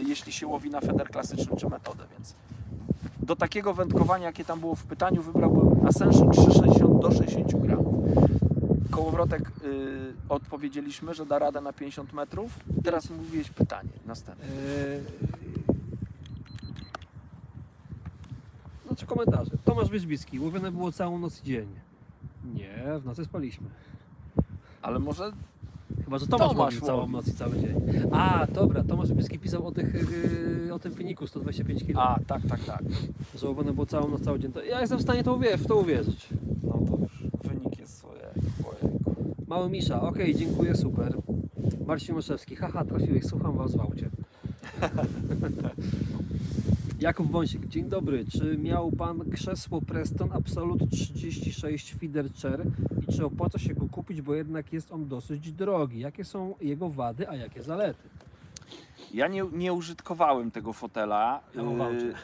jeśli się łowi na feder klasyczny czy metodę, więc do takiego wędkowania, jakie tam było w pytaniu, wybrałbym Ascension 360 do 60 gramów. Kołowrotek odpowiedzieliśmy, że da radę na 50 metrów. Teraz mówiłeś pytanie następne. Znaczy komentarze. Tomasz Wierzbicki. Łowione było całą noc i dzień. Nie, w nocy spaliśmy. Ale może Chyba, że Tomasz Tomasz łowił całą łowił. noc i cały dzień. A, dobra. Tomasz Wierzbicki pisał o tym wyniku 125 kg. A, tak. Że łowione było całą noc, cały dzień. To ja jestem w stanie w to uwierzyć. No to już wynik jest swoje. Mały Misza. Okej, dziękuję, super. Marcin Moszewski. Haha, trafiłeś. Słucham was w aucie. Jakub Wąsik, dzień dobry. Czy miał Pan krzesło Preston Absolute 36 Feeder Chair i czy opłaca się go kupić, bo jednak jest on dosyć drogi? Jakie są jego wady, a jakie zalety? Ja nie użytkowałem tego fotela. Ja mam w aucie.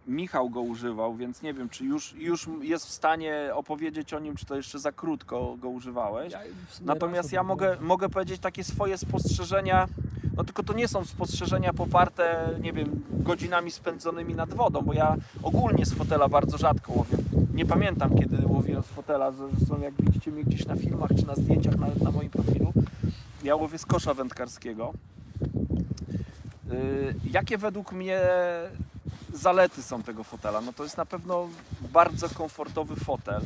Michał go używał, więc nie wiem, czy już jest w stanie opowiedzieć o nim, czy to jeszcze za krótko go używałeś. Natomiast ja mogę powiedzieć takie swoje spostrzeżenia, no tylko to nie są spostrzeżenia poparte, nie wiem, godzinami spędzonymi nad wodą, bo ja ogólnie z fotela bardzo rzadko łowię. Nie pamiętam, kiedy łowiłem z fotela, zresztą jak widzicie mnie gdzieś na filmach czy na zdjęciach nawet na moim profilu. Ja łowię z kosza wędkarskiego. Jakie według mnie zalety są tego fotela? No to jest na pewno bardzo komfortowy fotel.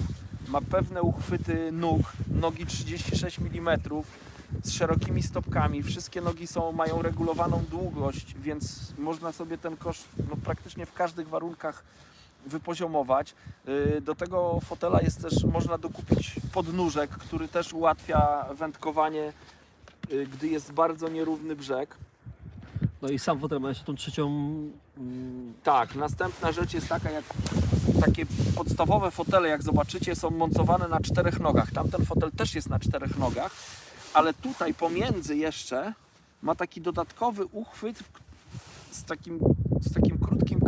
Ma pewne uchwyty nóg, nogi 36 mm z szerokimi stopkami. Wszystkie nogi mają regulowaną długość, więc można sobie ten kosz praktycznie w każdych warunkach wypoziomować. Do tego fotela jest też, można dokupić podnóżek, który też ułatwia wędkowanie, gdy jest bardzo nierówny brzeg. No i sam fotel ma jeszcze tą trzecią... Tak, następna rzecz jest taka, jak takie podstawowe fotele, jak zobaczycie, są montowane na 4 nogach. Tamten fotel też jest na 4 nogach, ale tutaj pomiędzy jeszcze ma taki dodatkowy uchwyt z takim krótkim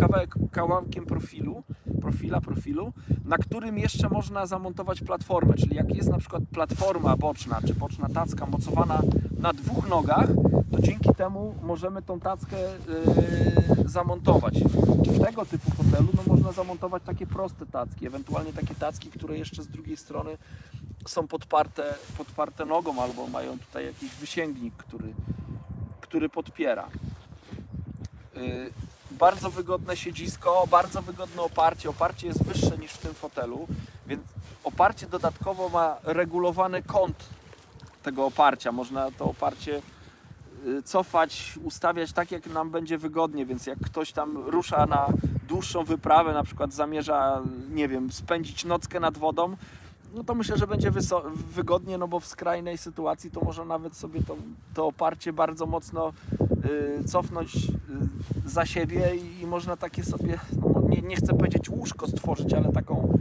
kawałkiem profilu, na którym jeszcze można zamontować platformę, czyli jak jest na przykład platforma boczna, czy boczna tacka mocowana na 2 nogach, to dzięki temu możemy tą tackę zamontować. W tego typu fotelu można zamontować takie proste tacki, ewentualnie takie tacki, które jeszcze z drugiej strony są podparte nogą albo mają tutaj jakiś wysięgnik, który podpiera. Bardzo wygodne siedzisko, bardzo wygodne oparcie. Oparcie jest wyższe niż w tym fotelu, więc oparcie dodatkowo ma regulowany kąt tego oparcia. Można to oparcie cofać, ustawiać tak, jak nam będzie wygodnie, więc jak ktoś tam rusza na dłuższą wyprawę, na przykład zamierza, nie wiem, spędzić nockę nad wodą, no to myślę, że będzie wygodnie, no bo w skrajnej sytuacji to może nawet sobie to oparcie bardzo mocno cofnąć za siebie i można takie sobie, nie chcę powiedzieć łóżko stworzyć, ale taką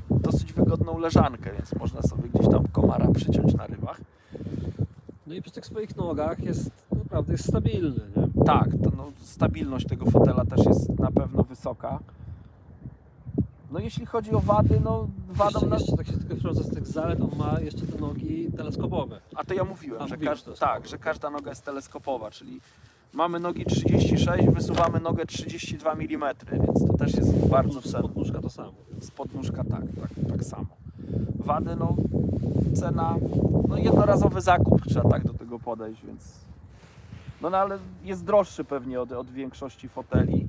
dosyć wygodną leżankę, więc można sobie gdzieś tam komara przyciąć na rybach. No i przy tych swoich nogach naprawdę jest stabilny, nie? Tak, stabilność tego fotela też jest na pewno wysoka. No jeśli chodzi o wady, Jeszcze tak się tylko wtrącę z tych zalet, on ma jeszcze te nogi teleskopowe. A to ja mówiłem, że mówiłeś to. że każda noga jest teleskopowa, czyli mamy nogi 36, wysuwamy nogę 32 mm, więc to też jest bardzo cenne. Z podnóżka to samo. Z podnóżka tak samo. Wady, cena, jednorazowy zakup, trzeba tak do tego podejść, więc ale jest droższy pewnie od większości foteli.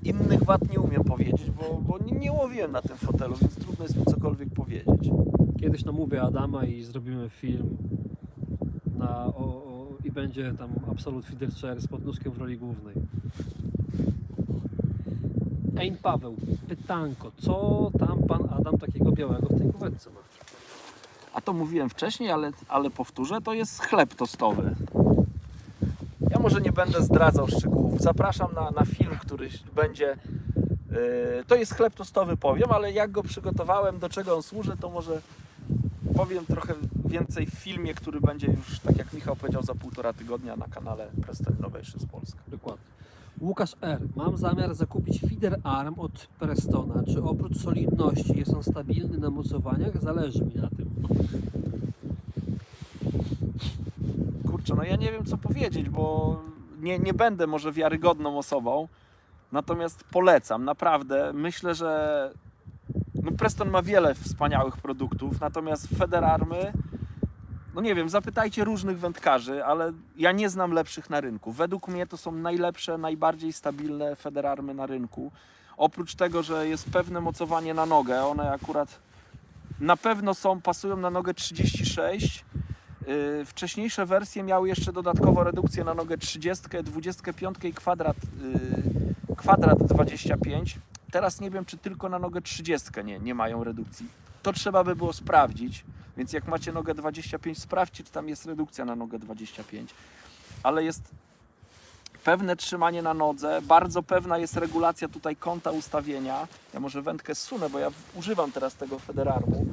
Innych wad nie umiem powiedzieć, bo nie łowiłem na tym fotelu, więc trudno jest mi cokolwiek powiedzieć. Kiedyś namówię Adama i zrobimy film i będzie tam Absolute Feeder Chair z podnóżkiem w roli głównej. Ein Paweł, pytanko, co tam pan Adam takiego białego w tej kuwetce ma? A to mówiłem wcześniej, ale powtórzę, to jest chleb tostowy. Ja może nie będę zdradzał szczegółów. Zapraszam na film, który będzie To jest chleb tostowy, powiem, ale jak go przygotowałem, do czego on służy, to może powiem trochę więcej w filmie, który będzie już, tak jak Michał powiedział, za 1,5 tygodnia na kanale Preston Innovations Polska. Dokładnie. Łukasz R. Mam zamiar zakupić feeder arm od Prestona. Czy oprócz solidności jest on stabilny na mocowaniach? Zależy mi na tym. Kurczę, no ja nie wiem co powiedzieć, bo nie będę może wiarygodną osobą, natomiast polecam, naprawdę. Myślę, że no Preston ma wiele wspaniałych produktów, natomiast feeder army, no nie wiem, zapytajcie różnych wędkarzy, ale ja nie znam lepszych na rynku. Według mnie to są najlepsze, najbardziej stabilne feeder army na rynku. Oprócz tego, że jest pewne mocowanie na nogę, one akurat na pewno pasują na nogę 36. Wcześniejsze wersje miały jeszcze dodatkowo redukcję na nogę 30, 25 i kwadrat 25. Teraz nie wiem, czy tylko na nogę 30 nie mają redukcji. To trzeba by było sprawdzić, więc jak macie nogę 25, sprawdźcie, czy tam jest redukcja na nogę 25. Ale jest pewne trzymanie na nodze, bardzo pewna jest regulacja tutaj kąta ustawienia. Ja może wędkę zsunę, bo ja używam teraz tego feeder armu.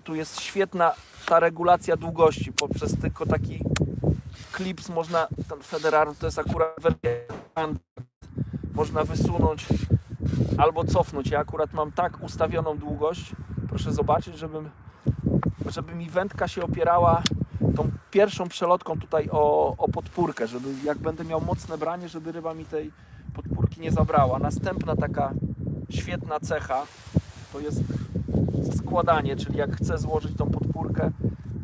Tu jest świetna ta regulacja długości, poprzez tylko taki klips można, ten feeder arm to jest akurat wersja, można wysunąć albo cofnąć. Ja akurat mam tak ustawioną długość, proszę zobaczyć, żeby mi wędka się opierała tą pierwszą przelotką tutaj o podpórkę, żeby jak będę miał mocne branie, żeby ryba mi tej podpórki nie zabrała. Następna taka świetna cecha to jest składanie, czyli jak chcę złożyć tą podpórkę,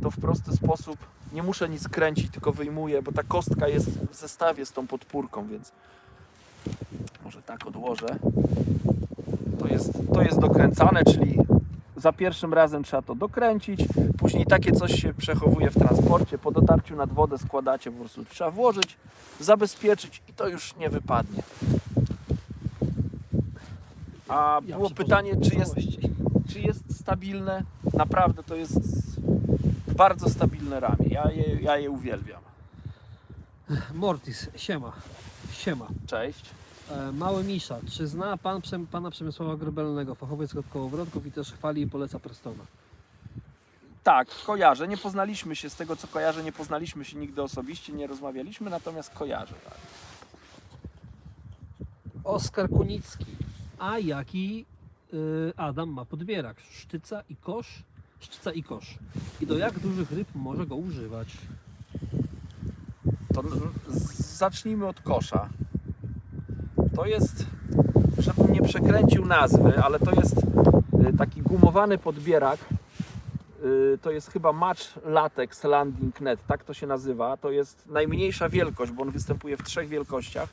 to w prosty sposób nie muszę nic kręcić, tylko wyjmuję, bo ta kostka jest w zestawie z tą podpórką, więc może tak odłożę. To jest dokręcane, czyli za pierwszym razem trzeba to dokręcić, później takie coś się przechowuje w transporcie, po dotarciu nad wodę składacie, po prostu trzeba włożyć, zabezpieczyć i to już nie wypadnie. A było pytanie, czy jest stabilne? Naprawdę to jest bardzo stabilne ramię. Ja je uwielbiam. Mortis, siema. Cześć. Mały Misza, czy zna pan pana Przemysława Grobelnego, fachowiec od kołowrotków i też chwali i poleca Prestona? Tak, kojarzę. Nie poznaliśmy się, z tego co kojarzę, nie poznaliśmy się nigdy osobiście, nie rozmawialiśmy, natomiast kojarzę. Tak. Oskar Kunicki, a jaki Adam ma podbierak? Sztyca i kosz. I do jak dużych ryb może go używać? To zacznijmy od kosza. To jest, żebym nie przekręcił nazwy, ale to jest taki gumowany podbierak. To jest chyba Match Latex Landing Net, tak to się nazywa. To jest najmniejsza wielkość, bo on występuje w 3 wielkościach.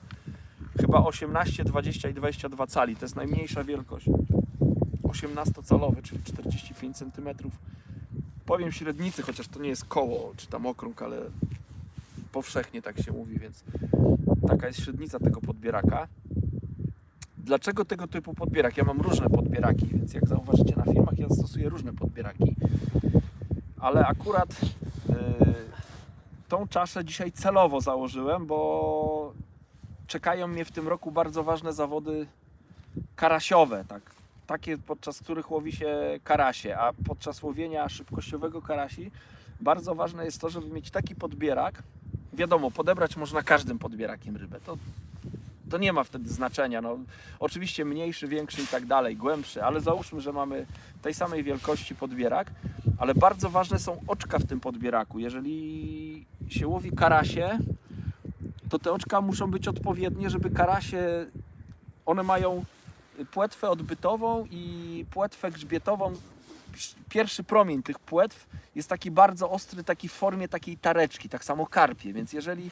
Chyba 18, 20 i 22 cali. To jest najmniejsza wielkość. 18-calowy, czyli 45 cm. Powiem średnicy, chociaż to nie jest koło czy tam okrąg, ale powszechnie tak się mówi, więc taka jest średnica tego podbieraka. Dlaczego tego typu podbierak? Ja mam różne podbieraki, więc jak zauważycie na filmach, ja stosuję różne podbieraki. Ale akurat tą czaszę dzisiaj celowo założyłem, bo czekają mnie w tym roku bardzo ważne zawody karasiowe, takie podczas których łowi się karasie, a podczas łowienia szybkościowego karasi bardzo ważne jest to, żeby mieć taki podbierak. Wiadomo, podebrać można każdym podbierakiem rybę. To nie ma wtedy znaczenia. No, oczywiście mniejszy, większy i tak dalej, głębszy, ale załóżmy, że mamy tej samej wielkości podbierak, ale bardzo ważne są oczka w tym podbieraku. Jeżeli się łowi karasie, to te oczka muszą być odpowiednie, żeby karasie, one mają płetwę odbytową i płetwę grzbietową. Pierwszy promień tych płetw jest taki bardzo ostry, taki w formie takiej tareczki, tak samo karpie, więc jeżeli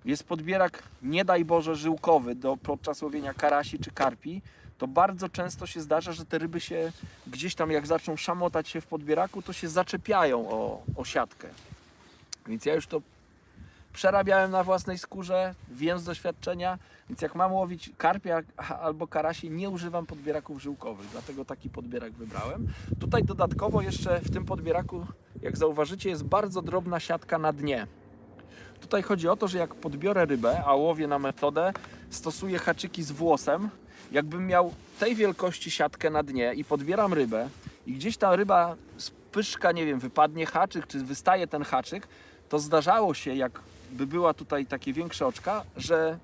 jest podbierak, nie daj Boże, żyłkowy podczas łowienia karasi czy karpi, to bardzo często się zdarza, że te ryby się gdzieś tam, jak zaczną szamotać się w podbieraku, to się zaczepiają o siatkę. Więc ja już to przerabiałem na własnej skórze, wiem z doświadczenia, więc jak mam łowić karpia albo karasi, nie używam podbieraków żyłkowych, dlatego taki podbierak wybrałem. Tutaj dodatkowo jeszcze w tym podbieraku, jak zauważycie, jest bardzo drobna siatka na dnie. Tutaj chodzi o to, że jak podbiorę rybę, a łowię na metodę, stosuję haczyki z włosem jakbym miał tej wielkości siatkę na dnie i podbieram rybę i gdzieś ta ryba z pyszka, nie wiem, wypadnie haczyk, czy wystaje ten haczyk, to zdarzało się, jakby była tutaj takie większe oczka, że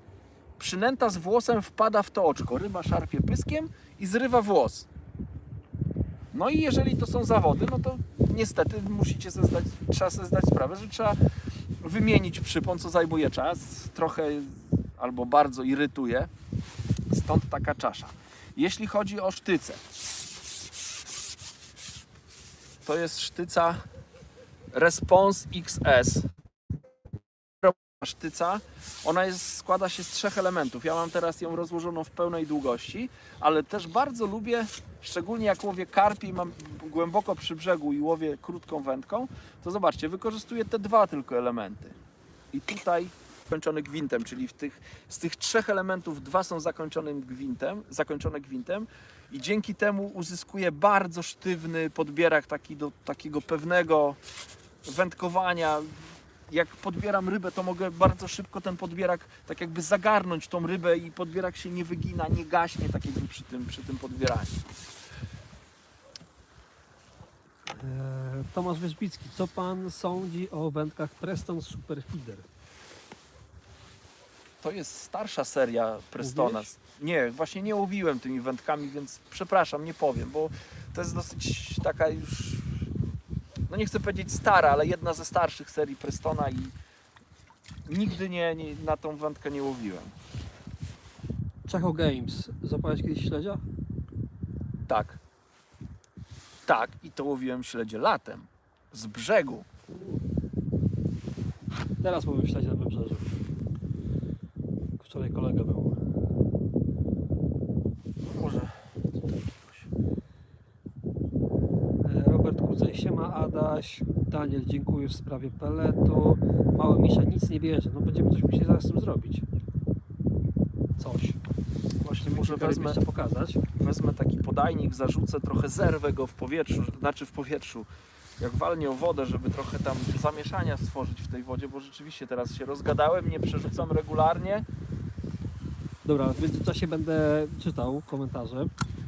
przynęta z włosem wpada w to oczko. Ryba szarpie pyskiem i zrywa włos. No i jeżeli to są zawody, no to niestety trzeba sobie zdać sprawę, że trzeba wymienić przypon, co zajmuje czas, trochę albo bardzo irytuje, stąd taka czasza. Jeśli chodzi o sztycę, to jest sztyca Response XS. Sztyca, składa się z 3 elementów. Ja mam teraz ją rozłożoną w pełnej długości, ale też bardzo lubię, szczególnie jak łowię karpi, mam głęboko przy brzegu i łowię krótką wędką, to zobaczcie, wykorzystuję te 2 tylko elementy. I tutaj zakończony gwintem, czyli z tych 3 elementów 2 są zakończone gwintem i dzięki temu uzyskuję bardzo sztywny podbierak do takiego pewnego wędkowania. Jak podbieram rybę, to mogę bardzo szybko ten podbierak tak jakby zagarnąć tą rybę i podbierak się nie wygina, nie gaśnie tak jakby przy tym podbieraniu. Tomasz Wierzbicki, co pan sądzi o wędkach Preston Super Feeder? To jest starsza seria Prestona. Łowiłeś? Nie, właśnie nie łowiłem tymi wędkami, więc przepraszam, nie powiem, bo to jest dosyć taka już, no nie chcę powiedzieć stara, ale jedna ze starszych serii Prestona i nigdy na tą wędkę nie łowiłem. Czecho Games, złapałeś kiedyś śledzia? Tak. Tak, i to łowiłem śledzie latem, z brzegu. Teraz łowię śledzia na wybrzeżu. Wczoraj kolega był. Może tutaj jakoś. Robert Kucej, siema Adaś. Daniel, dziękuję w sprawie peletu. Mały Misza nic nie bierze. No będziemy coś musieli zaraz z tym zrobić. Coś. Właśnie może Jeszcze pokazać. wezmę taki podajnik, zarzucę, trochę zerwę go w powietrzu, jak walnie o wodę, żeby trochę tam zamieszania stworzyć w tej wodzie, bo rzeczywiście teraz się rozgadałem, nie przerzucam regularnie. Dobra, w międzyczasie będę czytał komentarze.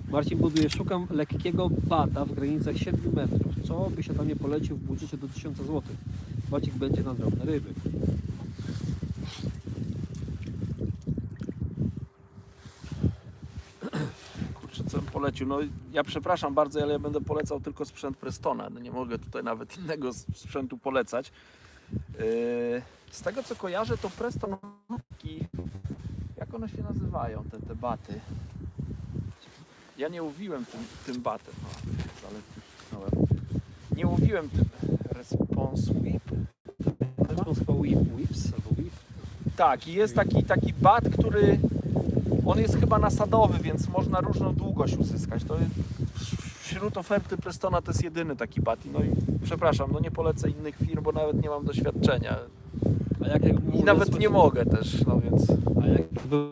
Marcin buduje, szukam lekkiego bata w granicach 7 metrów. Co by się tam nie polecił w budżecie do 1000 zł? Bacik będzie na drobne ryby. Kurczę, co bym polecił? No ja przepraszam bardzo, ale ja będę polecał tylko sprzęt Prestona. No, nie mogę tutaj nawet innego sprzętu polecać. Z tego co kojarzę, to Preston taki, jak one się nazywają, te baty? Ja nie łowiłem tym batem. Nie łowiłem tym Response Whip. To chyba Whips albo Whip. Tak, i jest taki bat, który on jest chyba nasadowy, więc można różną długość uzyskać. To wśród oferty Prestona to jest jedyny taki bat. No i przepraszam, no nie polecę innych firm, bo nawet nie mam doświadczenia. A jak I nawet nie mogę też, no więc. A jakby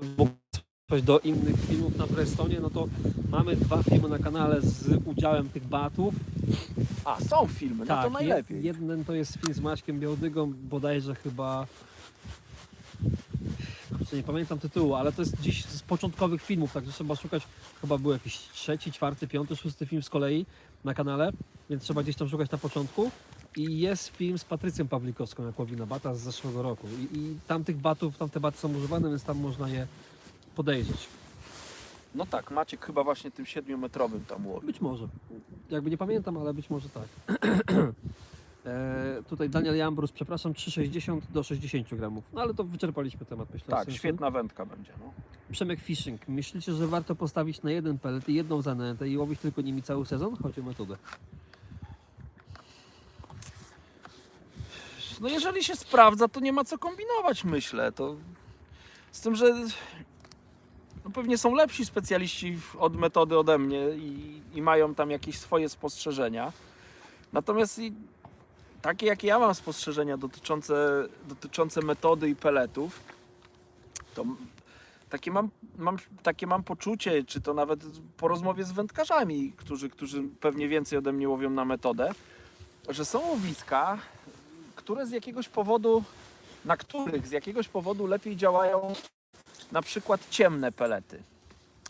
coś do innych filmów na Prestonie, no to mamy 2 filmy na kanale z udziałem tych batów. A, są filmy, no to najlepiej. Jeden to jest film z Maćkiem Białdygą, bodajże chyba... Kurczę, nie pamiętam tytułu, ale to jest gdzieś z początkowych filmów, także trzeba szukać, chyba był jakiś 3., 4., 5., 6. film z kolei na kanale, więc trzeba gdzieś tam szukać na początku. I jest film z Patrycją Pawlikowską, jak łowi na bata z zeszłego roku. I tamte baty są używane, więc tam można je podejrzeć. No tak, Maciek chyba właśnie tym 7-metrowym tam łowi. Być może. Jakby nie pamiętam, ale być może tak. Tutaj Daniel Jambrus, przepraszam, 3,60 do 60 gramów. No ale to wyczerpaliśmy temat, myślę. Tak, świetna wędka będzie. No. Przemek Fishing. Myślicie, że warto postawić na jeden pelet i jedną zanętę i łowić tylko nimi cały sezon? Chodzi o metodę. No jeżeli się sprawdza, to nie ma co kombinować, myślę. To z tym, że no pewnie są lepsi specjaliści od metody ode mnie i mają tam jakieś swoje spostrzeżenia. Natomiast takie jakie ja mam spostrzeżenia dotyczące metody i peletów, to takie mam poczucie, czy to nawet po rozmowie z wędkarzami, którzy pewnie więcej ode mnie łowią na metodę, że są łowiska, na których z jakiegoś powodu lepiej działają na przykład ciemne pelety.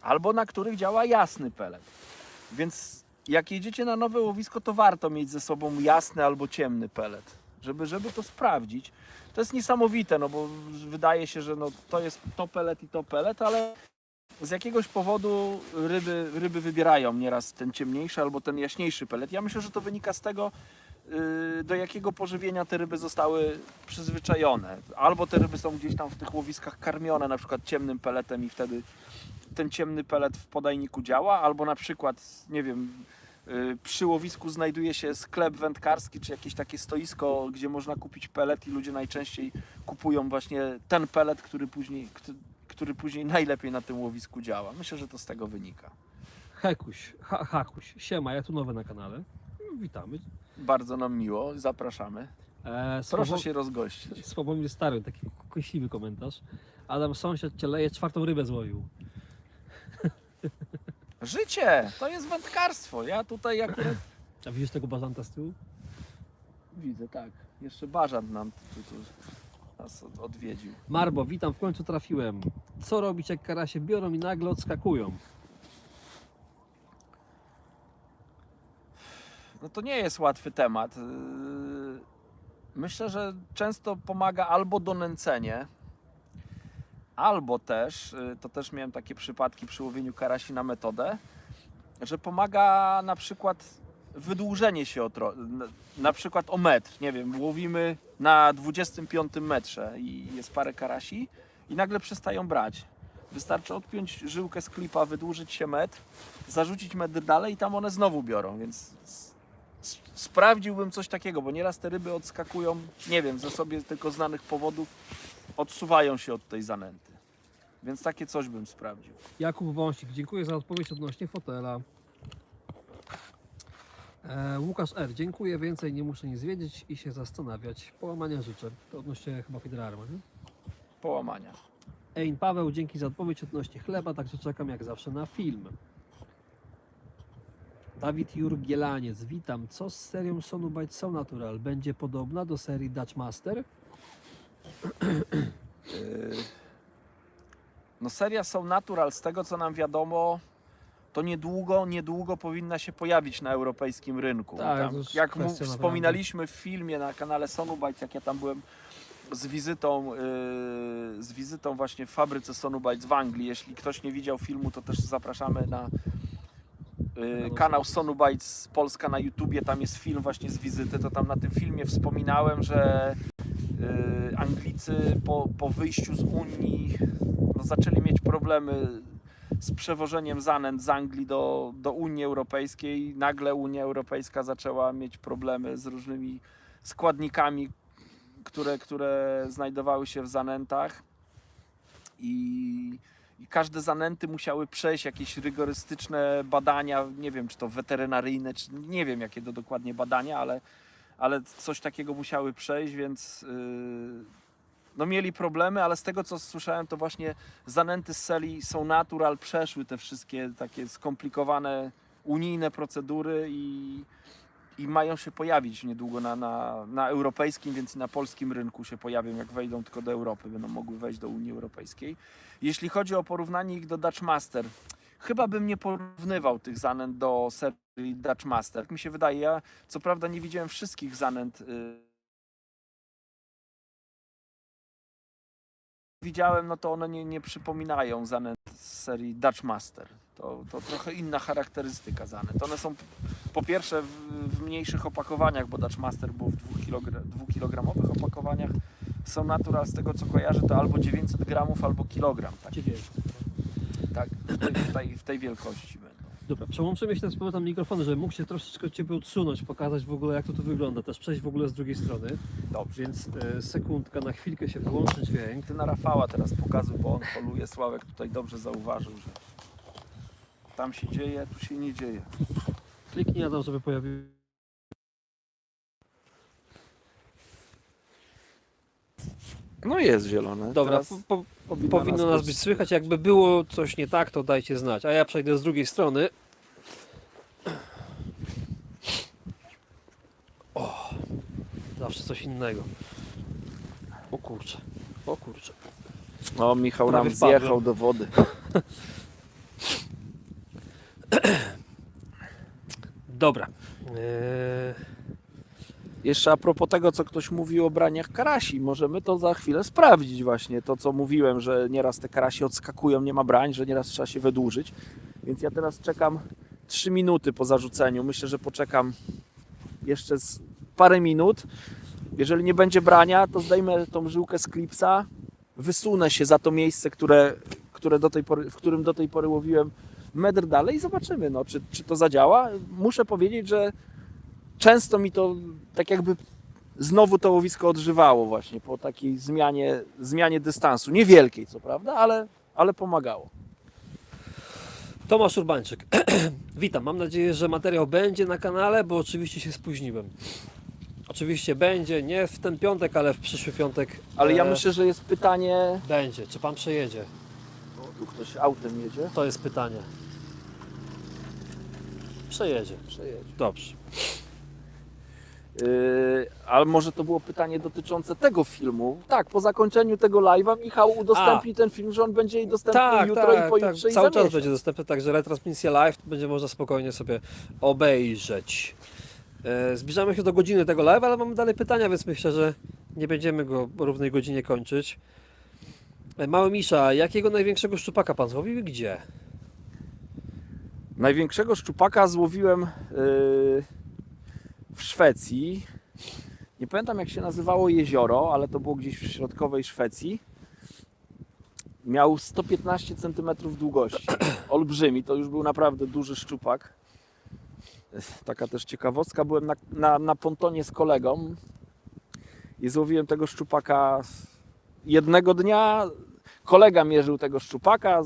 albo na których działa jasny pelet. Więc jak jedziecie na nowe łowisko, to warto mieć ze sobą jasny albo ciemny pelet, żeby to sprawdzić. To jest niesamowite, no bo wydaje się, że no to jest to pelet i to pelet, ale z jakiegoś powodu ryby wybierają nieraz ten ciemniejszy albo ten jaśniejszy pelet. Ja myślę, że to wynika z tego, do jakiego pożywienia te ryby zostały przyzwyczajone. Albo te ryby są gdzieś tam w tych łowiskach karmione na przykład ciemnym peletem i wtedy ten ciemny pelet w podajniku działa, albo na przykład, nie wiem, przy łowisku znajduje się sklep wędkarski, czy jakieś takie stoisko, gdzie można kupić pelet i ludzie najczęściej kupują właśnie ten pelet, który później najlepiej na tym łowisku działa. Myślę, że to z tego wynika. Hakuś, siema, ja tu nowy na kanale. Witamy. Bardzo nam miło, zapraszamy. Proszę się rozgościć. Sławomir Stary, taki kąśliwy komentarz. Adam sąsiad cię leje, 4. rybę złowił. Życie! To jest wędkarstwo. Ja tutaj akurat... A widzisz tego bazanta z tyłu? Widzę, tak. Jeszcze bażant nam tu nas odwiedził. Marbo, witam, w końcu trafiłem. Co robić, jak karasie biorą i nagle odskakują? No to nie jest łatwy temat. Myślę, że często pomaga albo donęcenie, albo też, to też miałem takie przypadki przy łowieniu karasi na metodę, że pomaga na przykład wydłużenie się na przykład o metr. Nie wiem, łowimy na 25 metrze i jest parę karasi i nagle przestają brać. Wystarczy odpiąć żyłkę z klipa, wydłużyć się metr, zarzucić metr dalej i tam one znowu biorą, więc sprawdziłbym coś takiego, bo nieraz te ryby odskakują, nie wiem, ze sobie tylko znanych powodów, odsuwają się od tej zanęty. Więc takie coś bym sprawdził. Jakub Wąsik, dziękuję za odpowiedź odnośnie fotela. Łukasz R, dziękuję, więcej nie muszę nic wiedzieć i się zastanawiać. Połamania życzę. To odnośnie chyba Fidrarma, nie? Połamania. Ein Paweł, dzięki za odpowiedź odnośnie chleba, także czekam jak zawsze na film. Dawid Jurgielaniec, witam. Co z serią Sonubite So Natural? Będzie podobna do serii Dutch Master? No seria So Natural, z tego co nam wiadomo, to niedługo powinna się pojawić na europejskim rynku. Tak, Tam, to już jak kwestia wspominaliśmy w filmie na kanale Sonubite, jak ja tam byłem z wizytą właśnie w fabryce Sonubites w Anglii. Jeśli ktoś nie widział filmu, to też zapraszamy na kanał Sonubites Polska na YouTubie. Tam jest film właśnie z wizyty. To tam na tym filmie wspominałem, że Anglicy po wyjściu z Unii no, zaczęli mieć problemy z przewożeniem zanęt z Anglii do Unii Europejskiej. Nagle Unia Europejska zaczęła mieć problemy z różnymi składnikami, które znajdowały się w zanętach i każde zanęty musiały przejść jakieś rygorystyczne badania, nie wiem czy to weterynaryjne, czy nie wiem jakie to dokładnie badania, ale coś takiego musiały przejść, więc no mieli problemy, ale z tego co słyszałem, to właśnie zanęty z serii So Natural przeszły te wszystkie takie skomplikowane unijne procedury i mają się pojawić niedługo na europejskim, więc i na polskim rynku się pojawią, jak wejdą tylko do Europy, będą mogły wejść do Unii Europejskiej. Jeśli chodzi o porównanie ich do Dutch Master, chyba bym nie porównywał tych zanęt do serii Dutch Master. Tak mi się wydaje, ja co prawda nie widziałem wszystkich zanęt. Widziałem, no to one nie przypominają zanęt z serii Dutch Master. To trochę inna charakterystyka zanęt. One są po pierwsze w mniejszych opakowaniach, bo Dutch Master było w 2-kilogramowych opakowaniach. Są Natural, z tego co kojarzę, to albo 900 gramów, albo kilogram. Tak, 900. tak w tej wielkości będą. Dobra, przełączymy się z powrotem mikrofon, żeby mógł się troszeczkę od Ciebie odsunąć, pokazać w ogóle jak to tu wygląda, też przejść w ogóle z drugiej strony. Dobrze. Więc sekundka, na chwilkę się wyłączy dźwięk. Ty na Rafała teraz pokazuj, bo on poluje. Sławek tutaj dobrze zauważył, że tam się dzieje, tu się nie dzieje. Kliknij Adam, żeby pojawił. No jest zielone. Dobra, Teraz powinno nas być słychać. Jakby było coś nie tak, to dajcie znać. A ja przejdę z drugiej strony. O, zawsze coś innego. O kurczę, o kurczę. O, Michał Prawie nam wpadłem. zjechał do wody. Dobra. Jeszcze a propos tego, co ktoś mówił o braniach karasi, możemy to za chwilę sprawdzić właśnie. To, co mówiłem, że nieraz te karasi odskakują, nie ma brań, że nieraz trzeba się wydłużyć. Więc ja teraz czekam 3 minuty po zarzuceniu. Myślę, że poczekam jeszcze z parę minut. Jeżeli nie będzie brania, to zdejmę tą żyłkę z klipsa, wysunę się za to miejsce, w którym do tej pory łowiłem metr dalej i zobaczymy, no, czy to zadziała. Muszę powiedzieć, że często mi to tak jakby znowu to łowisko odżywało właśnie po takiej zmianie dystansu. Niewielkiej co prawda, ale pomagało. Tomasz Urbańczyk. Witam, mam nadzieję, że materiał będzie na kanale, bo oczywiście się spóźniłem. Oczywiście będzie, nie w ten piątek, ale w przyszły piątek. Ale ja myślę, że jest pytanie... Będzie, czy pan przejedzie? O, tu ktoś autem jedzie. To jest pytanie. Przejedzie. Przejedzie. Dobrze. Ale może to było pytanie dotyczące tego filmu. Tak, po zakończeniu tego live'a Michał udostępni ten film, że on będzie dostępny jutro i pojutrze i cały za czas miesiąc. będzie dostępny, także retransmisja live będzie można spokojnie sobie obejrzeć. Zbliżamy się do godziny tego live, ale mamy dalej pytania, więc myślę, że nie będziemy go o równej godzinie kończyć. Mały Misza, jakiego największego szczupaka pan złowił i gdzie? Największego szczupaka złowiłem w Szwecji. Nie pamiętam, jak się nazywało jezioro, ale to było gdzieś w środkowej Szwecji. Miał 115 cm długości. Olbrzymi, to już był naprawdę duży szczupak. Taka też ciekawostka, byłem na pontonie z kolegą i złowiłem tego szczupaka jednego dnia. Kolega mierzył tego szczupaka,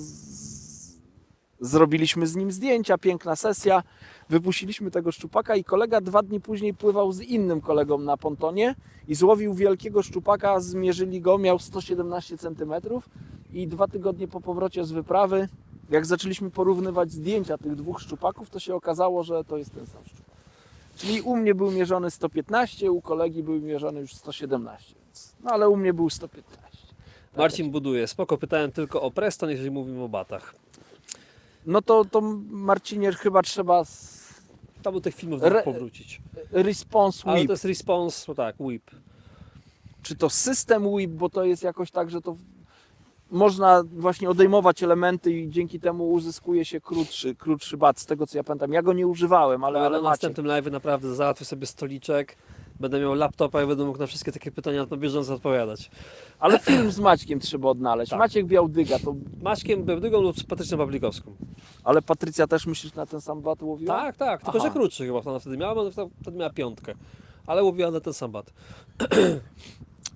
zrobiliśmy z nim zdjęcia, piękna sesja, wypuściliśmy tego szczupaka i kolega 2 dni później pływał z innym kolegą na pontonie i złowił wielkiego szczupaka, zmierzyli go, miał 117 cm i 2 tygodnie po powrocie z wyprawy, jak zaczęliśmy porównywać zdjęcia tych 2 szczupaków, to się okazało, że to jest ten sam szczupak. Czyli u mnie był mierzony 115, u kolegi był mierzony już 117, więc, no ale u mnie był 115. Tak. Marcin buduje. Spoko, pytałem tylko o Preston, jeżeli mówimy o batach. No to Marcinie chyba trzeba Tam do tych filmów powrócić. response Ale whip. to jest response, tak, whip. Czy to system whip, bo to jest jakoś tak, że to można właśnie odejmować elementy i dzięki temu uzyskuje się krótszy bat, z tego co ja pamiętam. Ja go nie używałem, ale na Maciek. następnym live naprawdę załatwię sobie stoliczek, będę miał laptopa i będę mógł na wszystkie takie pytania na bieżąco odpowiadać. Ale film z Maćkiem trzeba odnaleźć. Tak. Maciek Białdyga, to... Maćkiem Bełdygą lub z Patrycją Pawlikowską. Ale Patrycja też myślisz na ten sam bat łowiła? Tak, tak, tylko Aha. że krótszy chyba ona wtedy miała, bo wtedy miała 5. Ale łowiła na ten sam bat.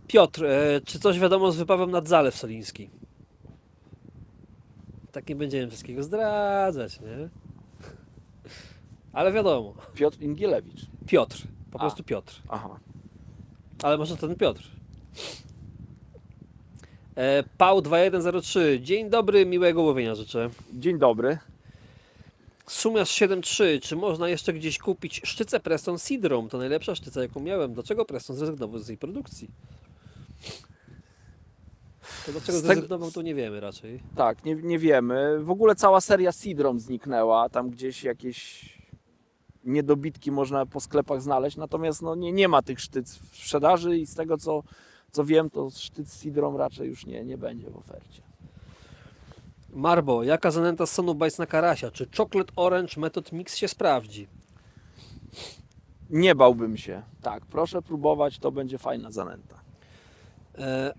Piotr, czy coś wiadomo z wyprawą nad Zalew Soliński? Tak nie będziemy wszystkiego zdradzać, nie? Ale wiadomo. Piotr Ingielewicz. Piotr, po prostu Piotr. Aha. Ale może ten Piotr. Pał 2103. Dzień dobry, miłego łowienia życzę. Dzień dobry. Sumiarz 73. Czy można jeszcze gdzieś kupić sztycę Preston Sidrom? To najlepsza sztyca, jaką miałem. Dlaczego Preston zrezygnował z jej produkcji? To dlaczego zrezygnował, to nie wiemy raczej. Tak, nie wiemy. W ogóle cała seria Sidrom zniknęła. Tam gdzieś jakieś niedobitki można po sklepach znaleźć. Natomiast no, nie ma tych sztyc w sprzedaży i z tego co wiem, to sztyc Sidrom raczej już nie będzie w ofercie. Marbo, jaka zanęta z Sonobajs na karasia? Czy Chocolate Orange Method Mix się sprawdzi? Nie bałbym się. Tak, proszę próbować, to będzie fajna zanęta.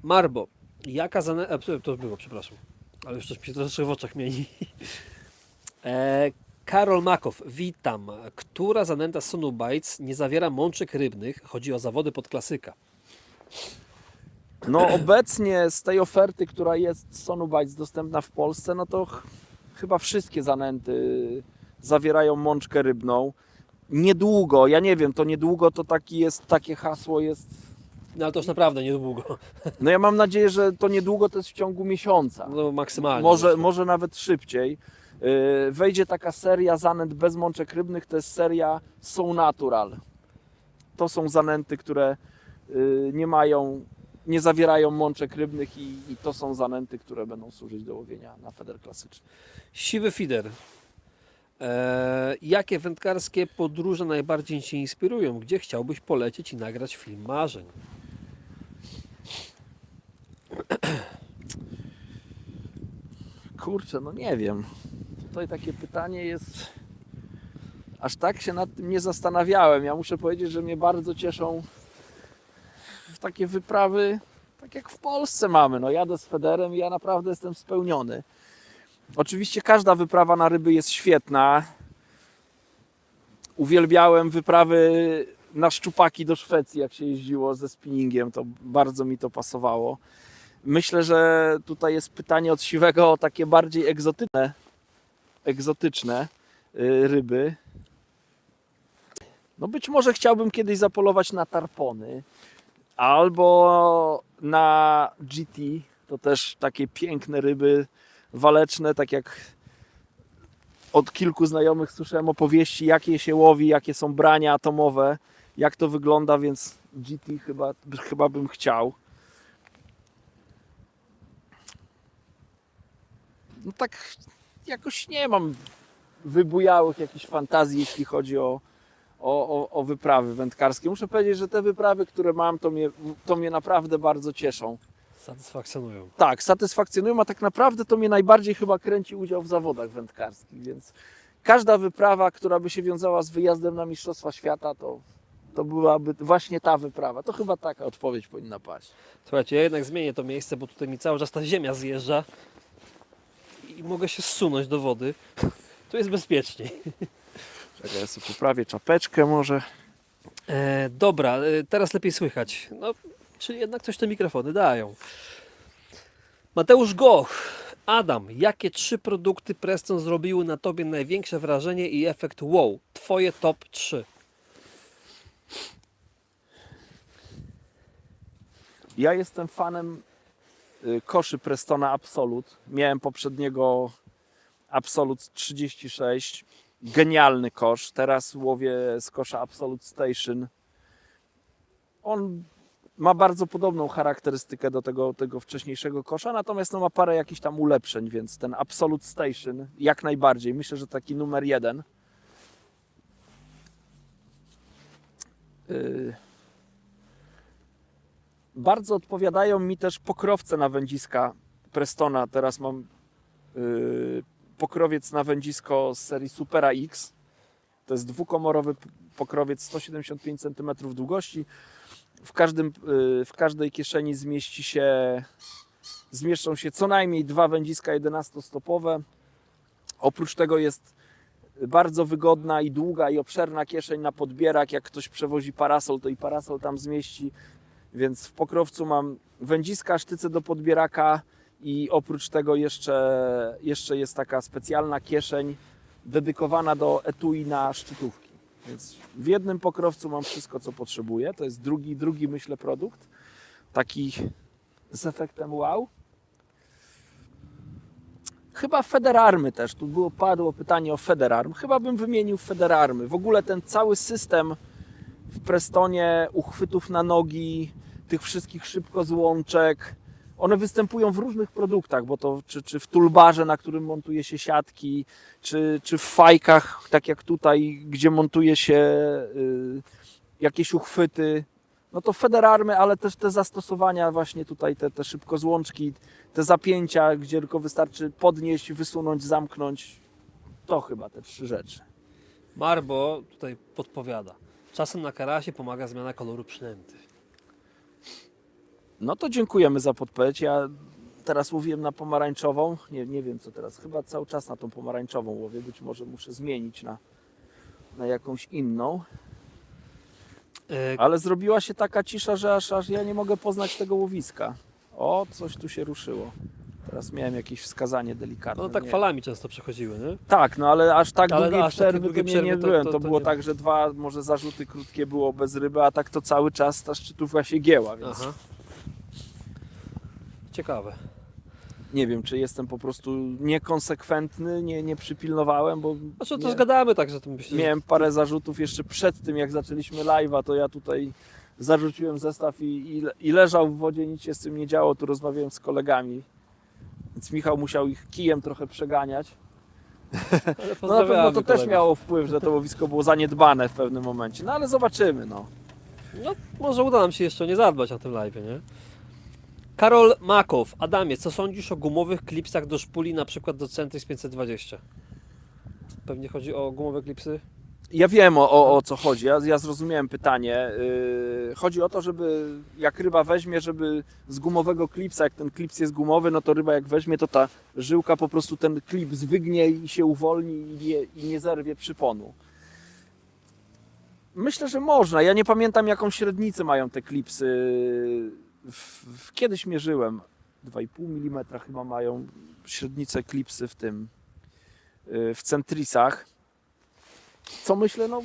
Marbo, jaka zanęta... To było, przepraszam. Ale już coś mi się troszeczkę w oczach mieni. Karol Makow, witam. Która zanęta z Sonobites nie zawiera mączek rybnych? Chodzi o zawody pod klasyka. No obecnie z tej oferty, która jest Sonobites dostępna w Polsce, no to chyba wszystkie zanęty zawierają mączkę rybną. Niedługo, ja nie wiem, to niedługo to takie hasło jest. No ale to już naprawdę niedługo. No ja mam nadzieję, że to niedługo to jest w ciągu miesiąca. No maksymalnie. Może nawet szybciej. Wejdzie taka seria zanęt bez mączek rybnych, to jest seria So Natural. To są zanęty, które nie zawierają mączek rybnych i to są zanęty, które będą służyć do łowienia na feder klasyczny. Siwy Fider. Jakie wędkarskie podróże najbardziej Cię inspirują? Gdzie chciałbyś polecieć i nagrać film marzeń? Kurczę, no nie wiem. Tutaj takie pytanie jest... Aż tak się nad tym nie zastanawiałem. Ja muszę powiedzieć, że mnie bardzo cieszą takie wyprawy, tak jak w Polsce mamy. No jadę z Federem i ja naprawdę jestem spełniony. Oczywiście każda wyprawa na ryby jest świetna. Uwielbiałem wyprawy na szczupaki do Szwecji, jak się jeździło ze spinningiem. To bardzo mi to pasowało. Myślę, że tutaj jest pytanie od Siwego o takie bardziej egzotyczne ryby. No być może chciałbym kiedyś zapolować na tarpony albo na GT. To też takie piękne ryby waleczne, tak jak od kilku znajomych słyszałem opowieści, jakie się łowi, jakie są brania atomowe, jak to wygląda, więc GT chyba bym chciał. No tak jakoś nie mam wybujałych jakichś fantazji, jeśli chodzi o wyprawy wędkarskie. Muszę powiedzieć, że te wyprawy, które mam, to mnie naprawdę bardzo cieszą. Satysfakcjonują. Tak, satysfakcjonują, a tak naprawdę to mnie najbardziej chyba kręci udział w zawodach wędkarskich, więc każda wyprawa, która by się wiązała z wyjazdem na Mistrzostwa Świata, to byłaby właśnie ta wyprawa. To chyba taka odpowiedź powinna paść. Słuchajcie, ja jednak zmienię to miejsce, bo tutaj mi cały czas ta ziemia zjeżdża i mogę się zsunąć do wody. Tu jest bezpieczniej. Czekaj, ja sobie poprawię czapeczkę może. Dobra, teraz lepiej słychać. No, czyli jednak coś te mikrofony dają. Mateusz Goch. Adam, jakie 3 produkty Preston zrobiły na Tobie największe wrażenie i efekt wow? Twoje top 3. Ja jestem fanem koszy Prestona Absolute. Miałem poprzedniego Absolute 36. Genialny kosz. Teraz łowię z kosza Absolute Station. On ma bardzo podobną charakterystykę do tego wcześniejszego kosza, natomiast no, ma parę jakichś tam ulepszeń, więc ten Absolute Station jak najbardziej. Myślę, że taki numer 1. Bardzo odpowiadają mi też pokrowce na wędziska Prestona. Teraz mam pokrowiec na wędzisko z serii Supera X. To jest dwukomorowy pokrowiec 175 cm długości. W każdej kieszeni zmieszczą się co najmniej 2 wędziska 11-stopowe. Oprócz tego jest bardzo wygodna i długa i obszerna kieszeń na podbierak. Jak ktoś przewozi parasol, to i parasol tam zmieści. Więc w pokrowcu mam wędziska, sztyce do podbieraka i oprócz tego jeszcze jest taka specjalna kieszeń dedykowana do etui na szczytówki. Więc w jednym pokrowcu mam wszystko, co potrzebuję. To jest drugi myślę, produkt. Taki z efektem wow. Chyba Federarmy też. Tu padło pytanie o Federarm. Chyba bym wymienił Federarmy. W ogóle ten cały system w Prestonie uchwytów na nogi, tych wszystkich szybkozłączek, one występują w różnych produktach, bo to czy w toolbarze, na którym montuje się siatki, czy w fajkach, tak jak tutaj, gdzie montuje się jakieś uchwyty. No to Federarmy, ale też te zastosowania właśnie tutaj, te szybkozłączki, te zapięcia, gdzie tylko wystarczy podnieść, wysunąć, zamknąć. To chyba te 3 rzeczy. Marbo tutaj podpowiada. Czasem na karasie pomaga zmiana koloru przynęty. No to dziękujemy za podpowiedź. Ja teraz łowiłem na pomarańczową. Nie wiem co teraz. Chyba cały czas na tą pomarańczową łowię. Być może muszę zmienić na jakąś inną. Ale zrobiła się taka cisza, że aż ja nie mogę poznać tego łowiska. O, coś tu się ruszyło. Teraz miałem jakieś wskazanie delikatne. No tak nie. Falami często przechodziły, nie? Tak, no ale aż tak długiej aż takie przerwy długie to przerwy nie to- byłem. to- To to było nie- tak, że 2 może zarzuty krótkie było bez ryby, a tak to cały czas ta szczytówka się gięła, więc Aha. Ciekawe. nie wiem, czy jestem po prostu niekonsekwentny, nie przypilnowałem, bo Znaczy to nie- zgadamy tak, że to myślę, że miałem parę zarzutów jeszcze przed tym, jak zaczęliśmy live'a, to ja tutaj zarzuciłem zestaw i leżał w wodzie, nic się z tym nie działo, tu rozmawiałem z kolegami, więc Michał musiał ich kijem trochę przeganiać, Ale No na pozdrawiamy pewno to też kolegów. miało wpływ, że to łowisko było zaniedbane w pewnym momencie. No ale zobaczymy, no. No, może uda nam się jeszcze nie zadbać na tym live, nie? Karol Makow. Adamie, co sądzisz o gumowych klipsach do szpuli, na przykład do Centris 520? Pewnie chodzi o gumowe klipsy? Ja wiem o co chodzi, ja zrozumiałem pytanie. Chodzi o to, żeby jak ryba weźmie, żeby z gumowego klipsa, jak ten klips jest gumowy, no to ryba jak weźmie, to ta żyłka po prostu ten klips wygnie i się uwolni i nie zerwie przyponu. Myślę, że można. Ja nie pamiętam jaką średnicę mają te klipsy. Kiedyś mierzyłem. 2,5 mm chyba mają średnicę klipsy w tym, w Centrisach. Co myślę, no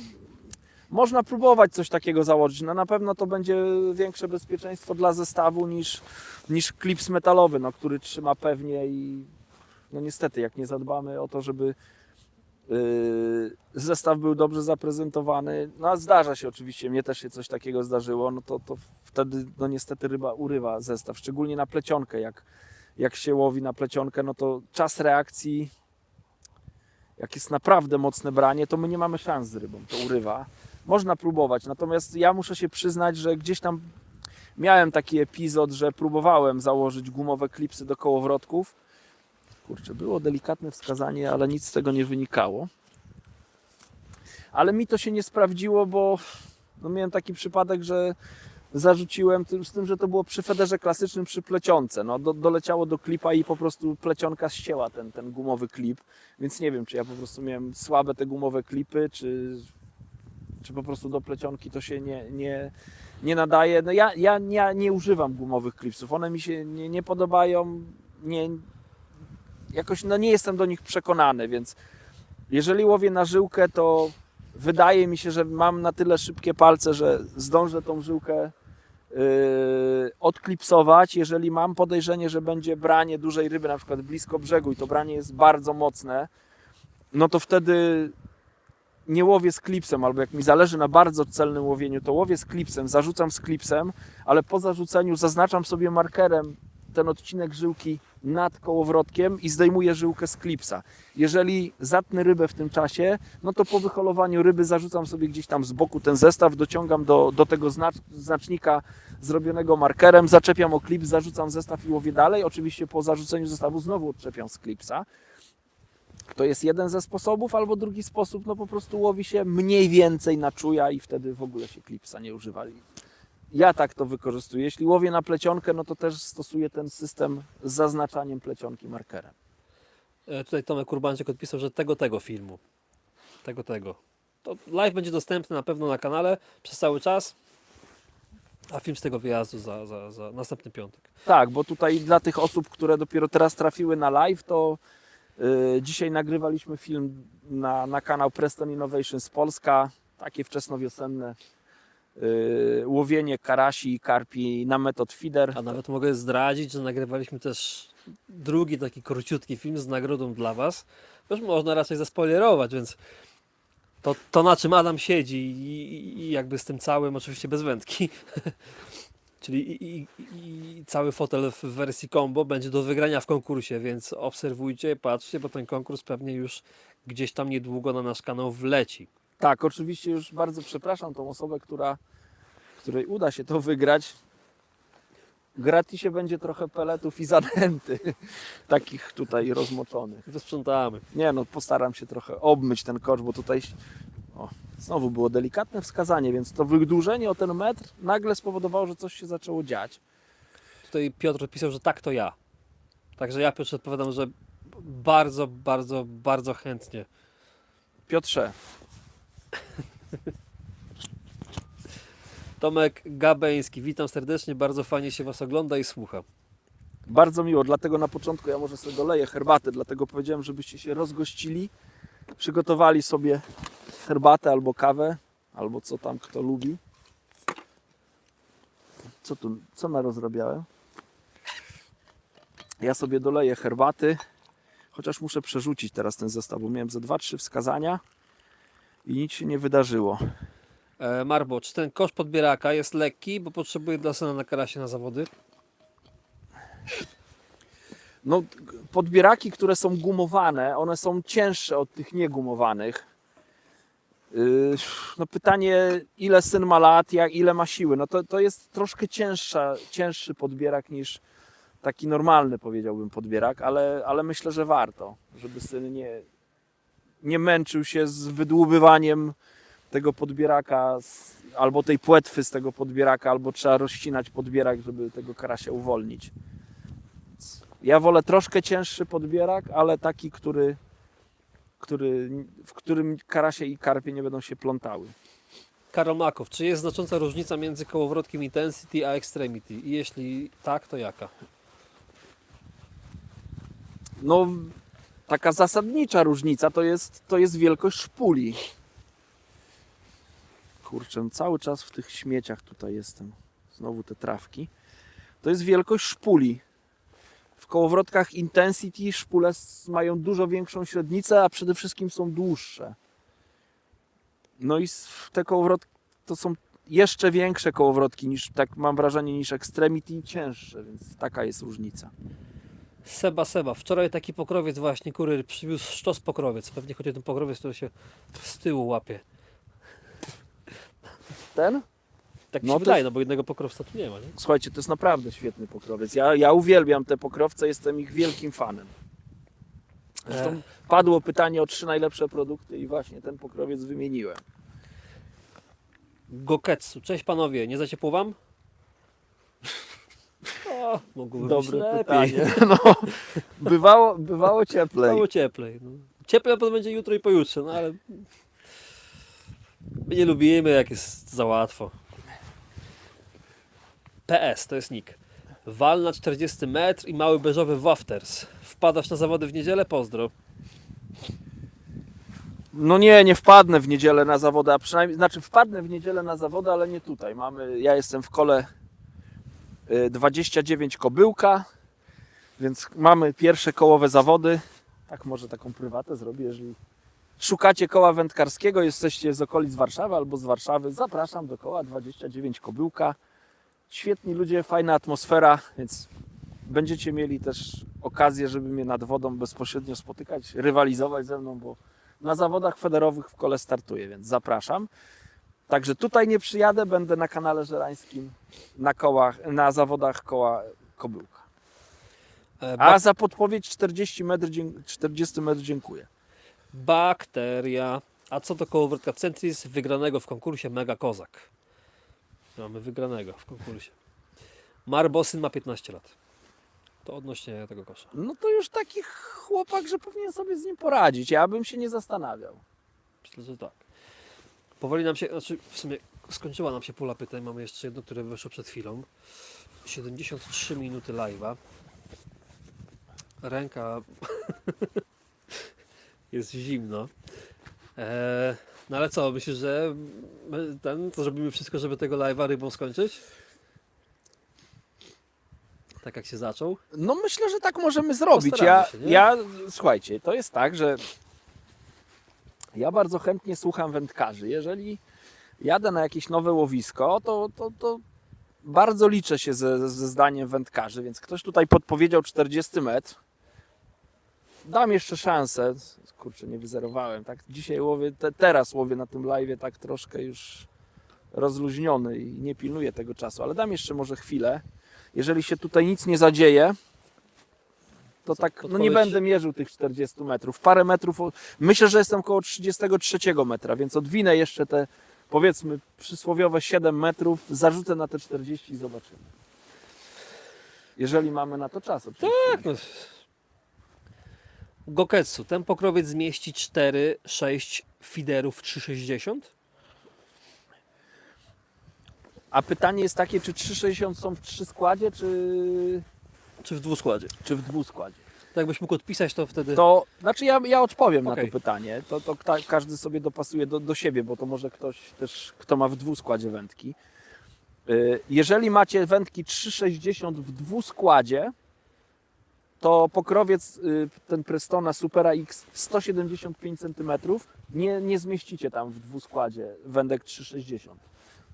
można próbować coś takiego założyć. No, na pewno to będzie większe bezpieczeństwo dla zestawu niż klips metalowy, no, który trzyma pewnie i no niestety jak nie zadbamy o to, żeby zestaw był dobrze zaprezentowany, no a zdarza się oczywiście, mnie też się coś takiego zdarzyło, no to wtedy no niestety ryba urywa zestaw, szczególnie na plecionkę, jak się łowi na plecionkę, no to czas reakcji, jak jest naprawdę mocne branie, to my nie mamy szans z rybą, to urywa. Można próbować, natomiast ja muszę się przyznać, że gdzieś tam miałem taki epizod, że próbowałem założyć gumowe klipsy do kołowrotków. Kurczę, było delikatne wskazanie, ale nic z tego nie wynikało. Ale mi to się nie sprawdziło, bo no miałem taki przypadek, że zarzuciłem z tym, że to było przy federze klasycznym, przy plecionce. No, doleciało do klipa i po prostu plecionka ścięła ten gumowy klip. Więc nie wiem, czy ja po prostu miałem słabe te gumowe klipy, czy po prostu do plecionki to się nie nadaje. No ja nie używam gumowych klipsów. One mi się nie podobają. Jakoś no nie jestem do nich przekonany, więc jeżeli łowię na żyłkę, to wydaje mi się, że mam na tyle szybkie palce, że zdążę tą żyłkę odklipsować. Jeżeli mam podejrzenie, że będzie branie dużej ryby, na przykład blisko brzegu i to branie jest bardzo mocne, no to wtedy nie łowię z klipsem, albo jak mi zależy na bardzo celnym łowieniu, to łowię z klipsem, zarzucam z klipsem, ale po zarzuceniu zaznaczam sobie markerem ten odcinek żyłki nad kołowrotkiem i zdejmuję żyłkę z klipsa. Jeżeli zatnę rybę w tym czasie, no to po wyholowaniu ryby zarzucam sobie gdzieś tam z boku ten zestaw, dociągam do tego znacznika zrobionego markerem, zaczepiam o klips, zarzucam zestaw i łowię dalej. Oczywiście po zarzuceniu zestawu znowu odczepiam z klipsa. To jest jeden ze sposobów, albo drugi sposób, no po prostu łowi się mniej więcej na czuja i wtedy w ogóle się klipsa nie używa. Ja tak to wykorzystuję. Jeśli łowię na plecionkę, no to też stosuję ten system z zaznaczaniem plecionki markerem. Tutaj Tomek Urbańczyk odpisał, że tego filmu. Tego. To live będzie dostępny na pewno na kanale przez cały czas, a film z tego wyjazdu za następny piątek. Tak, bo tutaj dla tych osób, które dopiero teraz trafiły na live, to dzisiaj nagrywaliśmy film na kanał Preston Innovations Polska, takie wczesnowiosenne łowienie karasi i karpi na metod feeder. A nawet mogę zdradzić, że nagrywaliśmy też drugi taki króciutki film z nagrodą dla Was. Już można raczej zaspoilerować, więc to na czym Adam siedzi i jakby z tym całym, oczywiście bez wędki, czyli i cały fotel w wersji combo będzie do wygrania w konkursie, więc obserwujcie, patrzcie, bo ten konkurs pewnie już gdzieś tam niedługo na nasz kanał wleci. Tak, oczywiście już bardzo przepraszam tą osobę, której uda się to wygrać. Gratisie będzie trochę peletów i zanęty, takich tutaj rozmoczonych. Wysprzątamy. Nie no, postaram się trochę obmyć ten kocz, bo tutaj znowu było delikatne wskazanie, więc to wydłużenie o ten metr nagle spowodowało, że coś się zaczęło dziać. Tutaj Piotr pisał, że tak to ja. Także ja Piotr odpowiadam, że bardzo, bardzo, bardzo chętnie. Piotrze, Tomek Gabeński, witam serdecznie, bardzo fajnie się Was ogląda i słucha. bardzo miło, dlatego na początku ja może sobie doleję herbatę, dlatego powiedziałem, żebyście się rozgościli, przygotowali sobie herbatę albo kawę, albo co tam kto lubi. Co narozrabiałem? Ja sobie doleję herbaty, chociaż muszę przerzucić teraz ten zestaw, bo miałem ze 2-3 wskazania i nic się nie wydarzyło. Marbo, czy ten kosz podbieraka jest lekki, bo potrzebuję dla syna na karasie na zawody? No, podbieraki, które są gumowane, one są cięższe od tych niegumowanych. No pytanie, ile syn ma lat, ile ma siły. No to jest troszkę cięższy podbierak niż taki normalny, powiedziałbym, podbierak, ale myślę, że warto, żeby syn nie męczył się z wydłubywaniem tego podbieraka, albo tej płetwy z tego podbieraka, albo trzeba rozcinać podbierak, żeby tego karasia uwolnić. Ja wolę troszkę cięższy podbierak, ale taki, w którym karasie i karpie nie będą się plątały. Karol Makow, czy jest znacząca różnica między kołowrotkiem Intensity a Extremity? I jeśli tak, to jaka? No, taka zasadnicza różnica to jest wielkość szpuli. Kurczę, cały czas w tych śmieciach tutaj jestem. Znowu te trawki. To jest wielkość szpuli. W kołowrotkach Intensity szpule mają dużo większą średnicę, a przede wszystkim są dłuższe. No i te kołowrotki to są jeszcze większe kołowrotki niż, tak mam wrażenie, niż Extremity i cięższe, więc taka jest różnica. Seba, wczoraj taki pokrowiec właśnie, kuryr przywiózł sztos pokrowiec. Pewnie chodzi o ten pokrowiec, który się z tyłu łapie. Ten? Tak mi No się to wydaje, jest- no bo jednego pokrowca tu nie ma, nie? Słuchajcie, to jest naprawdę świetny pokrowiec. Ja uwielbiam te pokrowce, jestem ich wielkim fanem. Zresztą padło pytanie o 3 najlepsze produkty i właśnie ten pokrowiec wymieniłem. Goketsu. Cześć panowie, nie za ciepło wam? O, mogłoby Dobre być lepiej. pytanie. No, bywało cieplej. Mało cieplej. No. Cieplej to będzie jutro i pojutrze, no ale my nie lubimy, jak jest za łatwo. PS, to jest nick. Wal na 40 metr i mały beżowy wafters. Wpadasz na zawody w niedzielę? Pozdro. No nie wpadnę w niedzielę na zawody, a przynajmniej, znaczy wpadnę w niedzielę na zawody, ale nie tutaj. Ja jestem w kole 29 Kobyłka, więc mamy pierwsze kołowe zawody. Tak, może taką prywatę zrobię, jeżeli szukacie koła wędkarskiego, jesteście z okolic Warszawy albo z Warszawy, zapraszam do koła 29 Kobyłka. Świetni ludzie, fajna atmosfera, więc będziecie mieli też okazję, żeby mnie nad wodą bezpośrednio spotykać, rywalizować ze mną, bo na zawodach federowych w kole startuję, więc zapraszam. Także tutaj nie przyjadę, będę na kanale żerańskim na zawodach koła Kobyłka. A za podpowiedź 40 metr dziękuję. Bakteria. A co do kołowrotka Centris wygranego w konkursie Mega Kozak? Mamy wygranego w konkursie. Marbosyn ma 15 lat. To odnośnie tego kosza. No to już taki chłopak, że powinien sobie z nim poradzić. Ja bym się nie zastanawiał. Myślę, że tak. Powoli nam się, znaczy w sumie skończyła nam się pula pytań. Mamy jeszcze jedno, które wyszło przed chwilą. 73 minuty live'a. Ręka jest zimno. No ale co, myślisz, że to zrobimy wszystko, żeby tego live'a rybą skończyć? Tak jak się zaczął? No myślę, że tak możemy zrobić. Postaramy się, nie? Słuchajcie, to jest tak, że ja bardzo chętnie słucham wędkarzy. Jeżeli jadę na jakieś nowe łowisko, to bardzo liczę się ze zdaniem wędkarzy, więc ktoś tutaj podpowiedział 40 metr. Dam jeszcze szansę. Kurczę, nie wyzerowałem. Tak? Dzisiaj łowię, teraz łowię na tym live'ie tak troszkę już rozluźniony i nie pilnuję tego czasu, ale dam jeszcze może chwilę. Jeżeli się tutaj nic nie zadzieje, to tak, no nie będę mierzył tych 40 metrów. Parę metrów, myślę, że jestem około 33 metra, więc odwinę jeszcze te, powiedzmy, przysłowiowe 7 metrów, zarzucę na te 40 i zobaczymy. Jeżeli mamy na to czas oczywiście. Tak, no. Goketsu, ten pokrowiec zmieści 4-6 fiderów 3,60? A pytanie jest takie, czy 3,60 są w 3 składzie, Czy w dwuskładzie? czy w 2 składzie? To jakbyś mógł odpisać, to wtedy... To znaczy ja odpowiem na Okej. to pytanie. Każdy sobie dopasuje do siebie, bo to może ktoś też, kto ma w 2 składzie wędki. Jeżeli macie wędki 3,60 w 2 składzie, to pokrowiec ten Prestona Supera X 175 cm nie zmieścicie tam w 2 składzie wędek 3,60.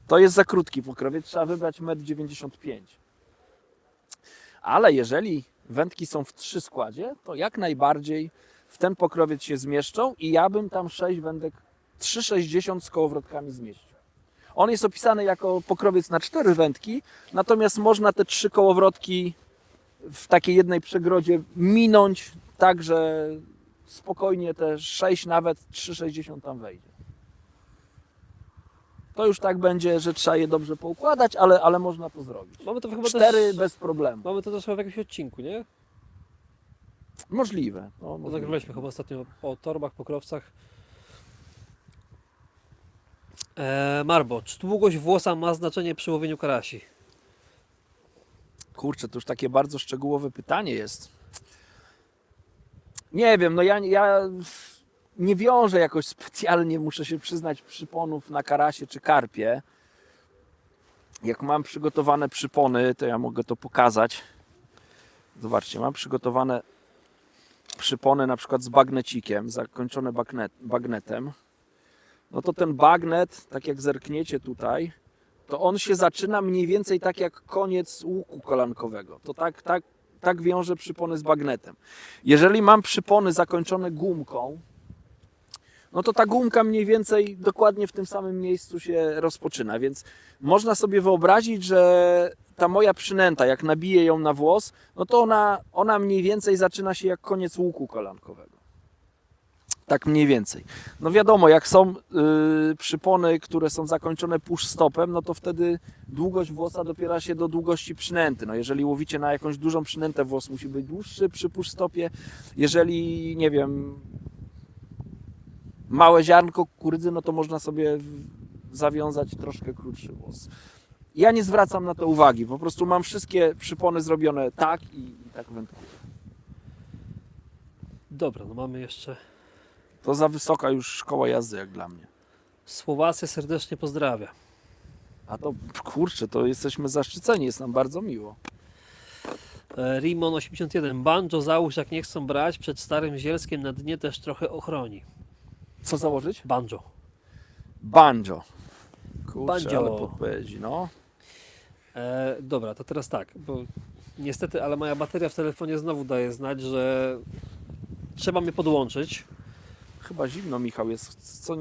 To jest za krótki pokrowiec, trzeba wybrać 1,95 m. Ale jeżeli wędki są w 3 składzie, to jak najbardziej w ten pokrowiec się zmieszczą i ja bym tam 6 wędek 3,60 z kołowrotkami zmieścił. On jest opisany jako pokrowiec na 4 wędki, natomiast można te 3 kołowrotki w takiej jednej przegrodzie minąć tak, że spokojnie te 6 nawet 3,60 tam wejdzie. To już tak będzie, że trzeba je dobrze poukładać, ale można to zrobić. Mamy to chyba 4 też, bez problemu. mamy to też chyba w jakimś odcinku, nie? Możliwe. No, Bo możliwe. nagrywaliśmy chyba ostatnio o torbach, pokrowcach. Marbo, czy długość włosa ma znaczenie przy łowieniu karasi? Kurczę, to już takie bardzo szczegółowe pytanie jest. Nie wiem, no ja nie wiążę jakoś specjalnie, muszę się przyznać, przyponów na karasie czy karpie. Jak mam przygotowane przypony, to ja mogę to pokazać. Zobaczcie, mam przygotowane przypony na przykład z bagnecikiem, zakończone bagnetem. No to ten bagnet, tak jak zerkniecie tutaj, to on się zaczyna mniej więcej tak jak koniec łuku kolankowego. To tak wiąże przypony z bagnetem. Jeżeli mam przypony zakończone gumką, no to ta gumka mniej więcej dokładnie w tym samym miejscu się rozpoczyna, więc można sobie wyobrazić, że ta moja przynęta, jak nabiję ją na włos, no to ona mniej więcej zaczyna się jak koniec łuku kolankowego. Tak mniej więcej. No wiadomo, jak są przypony, które są zakończone push-stopem, no to wtedy długość włosa dopiera się do długości przynęty. No jeżeli łowicie na jakąś dużą przynętę, włos musi być dłuższy przy push-stopie. Jeżeli, nie wiem, małe ziarnko kukurydzy, no to można sobie zawiązać troszkę krótszy włos. Ja nie zwracam na to uwagi, po prostu mam wszystkie przypony zrobione tak i tak wędkuję. Dobra, no mamy jeszcze To za wysoka już szkoła jazdy jak dla mnie. Słowację serdecznie pozdrawia. A to kurczę, to jesteśmy zaszczyceni, jest nam bardzo miło. Rimon 81. Banjo załóż, jak nie chcą brać, przed starym zielskiem na dnie też trochę ochroni. Co założyć? Banjo. Banjo. Kurczę, Banjo. ale podpowiedzi, no. Dobra, to teraz tak, bo niestety, ale moja bateria w telefonie znowu daje znać, że trzeba mnie podłączyć. Chyba zimno, Michał, jest, co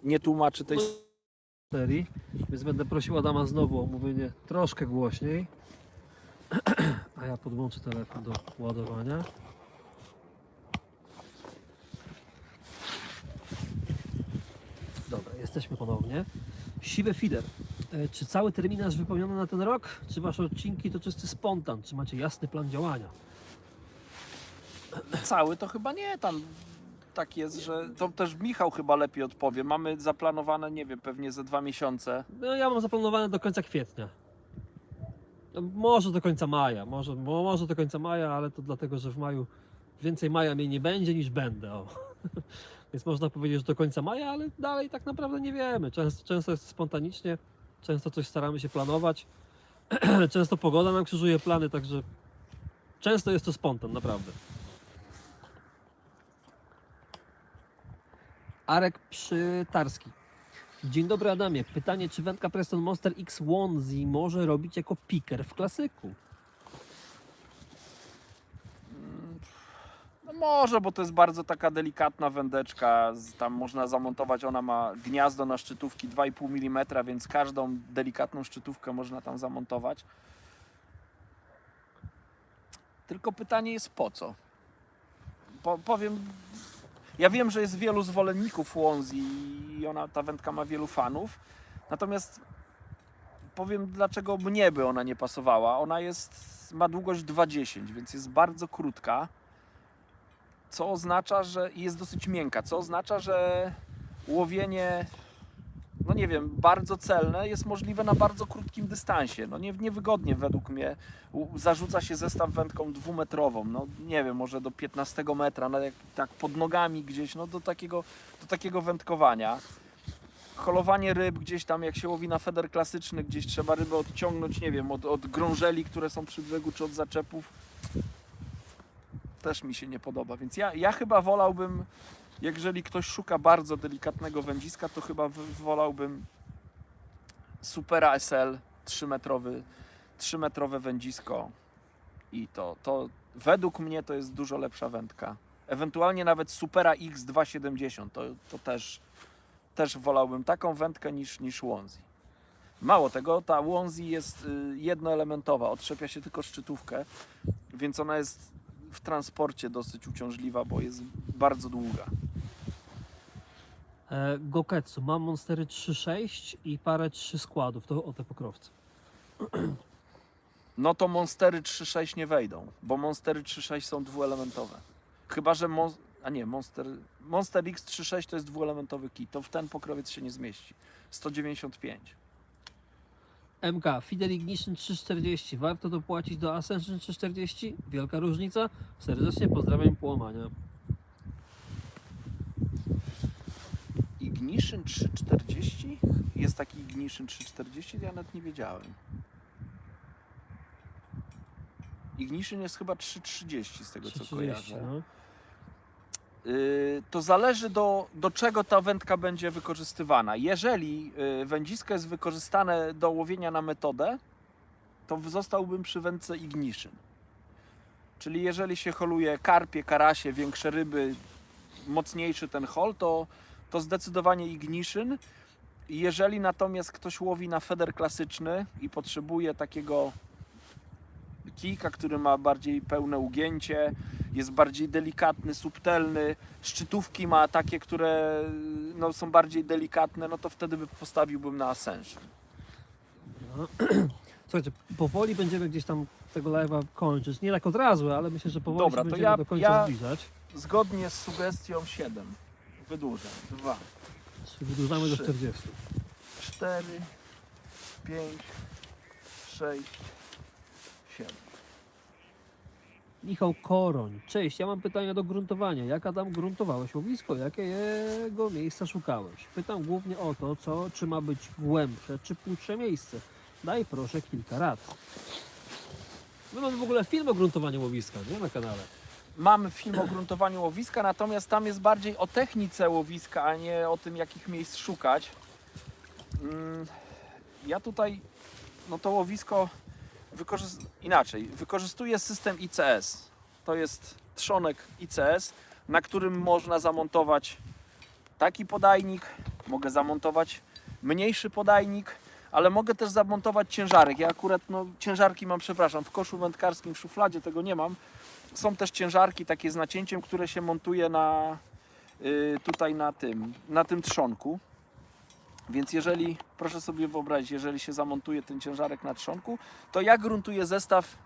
nie tłumaczy tej... Baterii, więc będę prosił Adama znowu o mówienie troszkę głośniej. A ja podłączę telefon do ładowania. Dobra, jesteśmy ponownie. Siwy Fider. Czy cały terminarz wypełniony na ten rok? Czy wasze odcinki to czysty spontan? Czy macie jasny plan działania? Cały to chyba nie, tam tak jest, że to też Michał chyba lepiej odpowie. Mamy zaplanowane, nie wiem, pewnie ze 2 miesiące. No ja mam zaplanowane do końca kwietnia. No, może do końca maja, może do końca maja, ale to dlatego, że w maju więcej maja mnie nie będzie niż będę. O. Więc można powiedzieć, że do końca maja, ale dalej tak naprawdę nie wiemy. Często jest spontanicznie, często coś staramy się planować. Często pogoda nam krzyżuje plany, także często jest to spontan, naprawdę. Arek Przytarski. Dzień dobry Adamie. Pytanie, czy wędka Preston Monster X Wonzy może robić jako piker w klasyku? No może, bo to jest bardzo taka delikatna wędeczka, tam można zamontować, ona ma gniazdo na szczytówki 2,5 mm, więc każdą delikatną szczytówkę można tam zamontować. Tylko pytanie jest po co? Powiem, ja wiem, że jest wielu zwolenników Wonzy i ta wędka ma wielu fanów, natomiast powiem, dlaczego mnie by ona nie pasowała. Ona ma długość 2,10, więc jest bardzo krótka, co oznacza, że jest dosyć miękka, co oznacza, że łowienie, no nie wiem, bardzo celne jest możliwe na bardzo krótkim dystansie. No niewygodnie według mnie zarzuca się zestaw wędką 2-metrową, no nie wiem, może do 15 metra, no tak pod nogami gdzieś, no do takiego wędkowania. Holowanie ryb gdzieś tam, jak się łowi na feder klasyczny, gdzieś trzeba rybę odciągnąć, nie wiem, od grążeli, które są przy brzegu, czy od zaczepów. Też mi się nie podoba, więc ja chyba wolałbym, jeżeli ktoś szuka bardzo delikatnego wędziska, to chyba wolałbym Supera SL 3-metrowe wędzisko. I to według mnie to jest dużo lepsza wędka. Ewentualnie nawet Supera X270, to też wolałbym taką wędkę niż Łązi. Mało tego, ta Łązi jest jednoelementowa, odczepia się tylko szczytówkę, więc ona jest w transporcie dosyć uciążliwa, bo jest bardzo długa. Goketsu, mam Monstery 3.6 i parę 3 składów, to o te pokrowce. No to Monstery 3.6 nie wejdą, bo Monstery 3.6 są dwuelementowe. Chyba, że Monster X 3.6 to jest dwuelementowy kit, to w ten pokrowiec się nie zmieści. 195. MK, Fidel Ignition 340, warto dopłacić do Ascension 340? Wielka różnica? Serdecznie pozdrawiam, połamania. Ignition 340? Jest taki Ignition 340? Ja nawet nie wiedziałem. Ignition jest chyba 330 z tego co 330, kojarzę. no. To zależy do czego ta wędka będzie wykorzystywana. Jeżeli wędzisko jest wykorzystane do łowienia na metodę, to zostałbym przy wędce Ignition. Czyli jeżeli się holuje karpie, karasie, większe ryby, mocniejszy ten hol, to zdecydowanie Ignition. Jeżeli natomiast ktoś łowi na feder klasyczny i potrzebuje takiego kijka, który ma bardziej pełne ugięcie, jest bardziej delikatny, subtelny, szczytówki ma takie, które no, są bardziej delikatne, no to wtedy postawiłbym na Ascension. No. Słuchajcie, powoli będziemy gdzieś tam tego live'a kończyć. Nie tak od razu, ale myślę, że powoli Dobra, się to będziemy do końca zbliżać. Zgodnie z sugestią 7 wydłużę. 2, Czyli wydłużamy do 3. 40. 4, 5, 6, 7. Michał Koroń. Cześć, ja mam pytania do gruntowania. Jak Adam gruntowałeś łowisko? Jakiego miejsca szukałeś? Pytam głównie o to, czy ma być głębsze, czy płytsze miejsce. Daj proszę kilka rad. My mamy w ogóle film o gruntowaniu łowiska, nie? Na kanale. Mamy film o gruntowaniu łowiska, natomiast tam jest bardziej o technice łowiska, a nie o tym, jakich miejsc szukać. Ja tutaj no to łowisko wykorzystuję system ICS. To jest trzonek ICS, na którym można zamontować taki podajnik, mogę zamontować mniejszy podajnik, ale mogę też zamontować ciężarek. Ja akurat ciężarki mam, przepraszam, w koszu wędkarskim, w szufladzie tego nie mam. Są też ciężarki takie z nacięciem, które się montuje tutaj na tym trzonku. Więc proszę sobie wyobrazić, jeżeli się zamontuje ten ciężarek na trzonku, to ja gruntuję zestaw,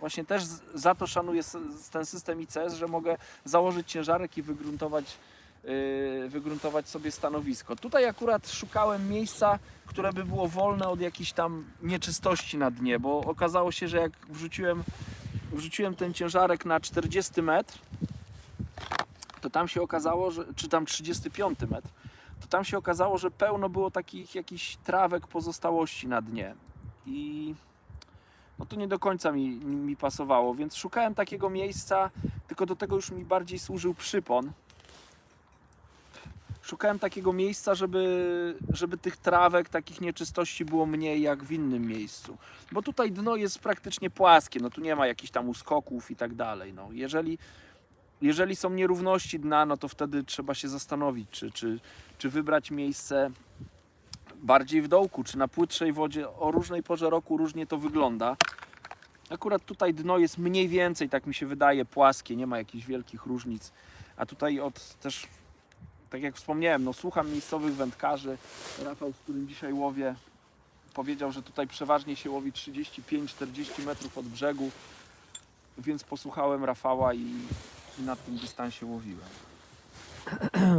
właśnie też za to szanuję ten system ICS, że mogę założyć ciężarek i wygruntować sobie stanowisko. Tutaj akurat szukałem miejsca, które by było wolne od jakichś tam nieczystości na dnie, bo okazało się, że jak wrzuciłem ten ciężarek na 40 metr, to tam się okazało, czy tam 35 metr, to tam się okazało, że pełno było takich jakichś trawek, pozostałości na dnie. I no to nie do końca mi pasowało, więc szukałem takiego miejsca, tylko do tego już mi bardziej służył przypon. Szukałem takiego miejsca, żeby tych trawek, takich nieczystości było mniej jak w innym miejscu. Bo tutaj dno jest praktycznie płaskie, no tu nie ma jakichś tam uskoków i tak dalej. No, jeżeli są nierówności dna, no to wtedy trzeba się zastanowić, czy wybrać miejsce bardziej w dołku, czy na płytszej wodzie. O różnej porze roku różnie to wygląda. Akurat tutaj dno jest mniej więcej, tak mi się wydaje, płaskie, nie ma jakichś wielkich różnic. A tutaj też, tak jak wspomniałem, no słucham miejscowych wędkarzy. Rafał, z którym dzisiaj łowię, powiedział, że tutaj przeważnie się łowi 35-40 metrów od brzegu, więc posłuchałem Rafała i na tym dystansie łowiłem.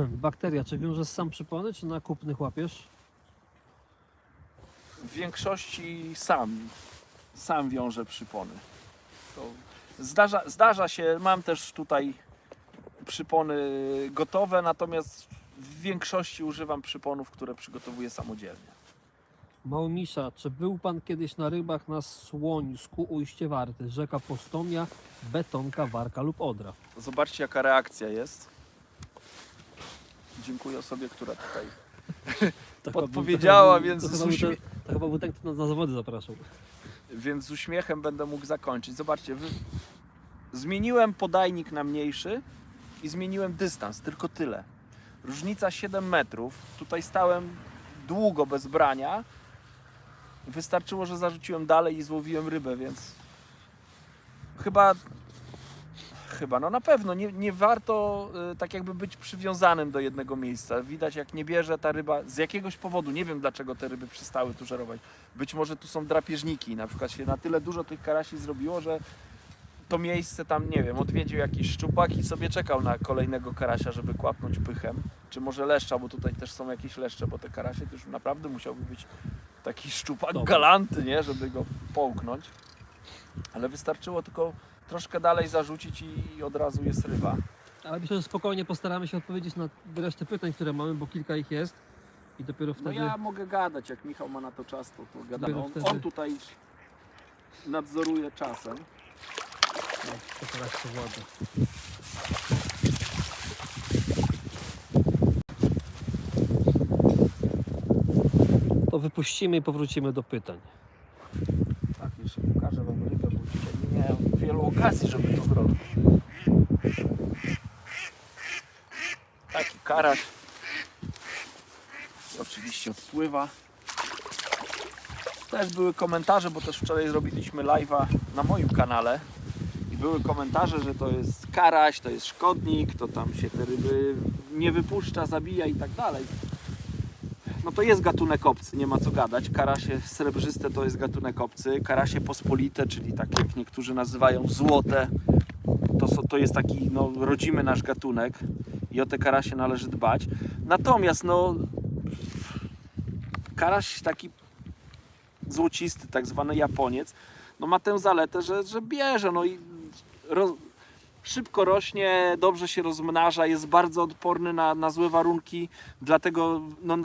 Bakteria, czy wiążesz sam przypony, czy na kupnych łapiesz? W większości sam wiążę przypony. To zdarza się, mam też tutaj przypony gotowe, natomiast w większości używam przyponów, które przygotowuję samodzielnie. Małmisza, czy był Pan kiedyś na rybach na Słońsku, Ujście Warty, rzeka Postomia, Betonka, Warka lub Odra? Zobaczcie, jaka reakcja jest. Dziękuję osobie, która tutaj podpowiedziała, więc to chyba był ten, kto nas na zawody zapraszał. więc z uśmiechem będę mógł zakończyć. Zobaczcie, zmieniłem podajnik na mniejszy i zmieniłem dystans, tylko tyle. Różnica 7 metrów. Tutaj stałem długo bez brania. Wystarczyło, że zarzuciłem dalej i złowiłem rybę, więc chyba, no na pewno nie warto tak jakby być przywiązanym do jednego miejsca. Widać, jak nie bierze ta ryba z jakiegoś powodu, nie wiem dlaczego te ryby przestały tu żerować. Być może tu są drapieżniki, na przykład się na tyle dużo tych karasi zrobiło, że to miejsce tam, nie wiem, odwiedził jakiś szczupak i sobie czekał na kolejnego karasia, żeby kłapnąć pychem. Czy może leszcza, bo tutaj też są jakieś leszcze, bo te karasie to już naprawdę musiałby być taki szczupak galanty, nie, żeby go połknąć. Ale wystarczyło tylko troszkę dalej zarzucić i od razu jest ryba. Ale myślę, że spokojnie postaramy się odpowiedzieć na resztę pytań, które mamy, bo kilka ich jest. I dopiero No wtedy... ja mogę gadać, jak Michał ma na to czas, to gadamy. Dopiero On wtedy- tutaj nadzoruje czasem. No, to teraz się władza. To wypuścimy i powrócimy do pytań. Tak, jeszcze pokażę wam rybę, bo dzisiaj nie miałem wielu okazji, żeby to zrobić. Taki karaś. Oczywiście odpływa. Też były komentarze, bo też wczoraj zrobiliśmy live'a na moim kanale. I były komentarze, że to jest karaś, to jest szkodnik, to tam się te ryby nie wypuszcza, zabija i tak dalej. No to jest gatunek obcy, nie ma co gadać. Karasie srebrzyste to jest gatunek obcy. Karasie pospolite, czyli tak jak niektórzy nazywają złote, to jest taki no, rodzimy nasz gatunek i o te karasie należy dbać. Natomiast no, karaś taki złocisty, tak zwany japoniec, no ma tę zaletę, że bierze, no i szybko rośnie, dobrze się rozmnaża, jest bardzo odporny na złe warunki, dlatego no,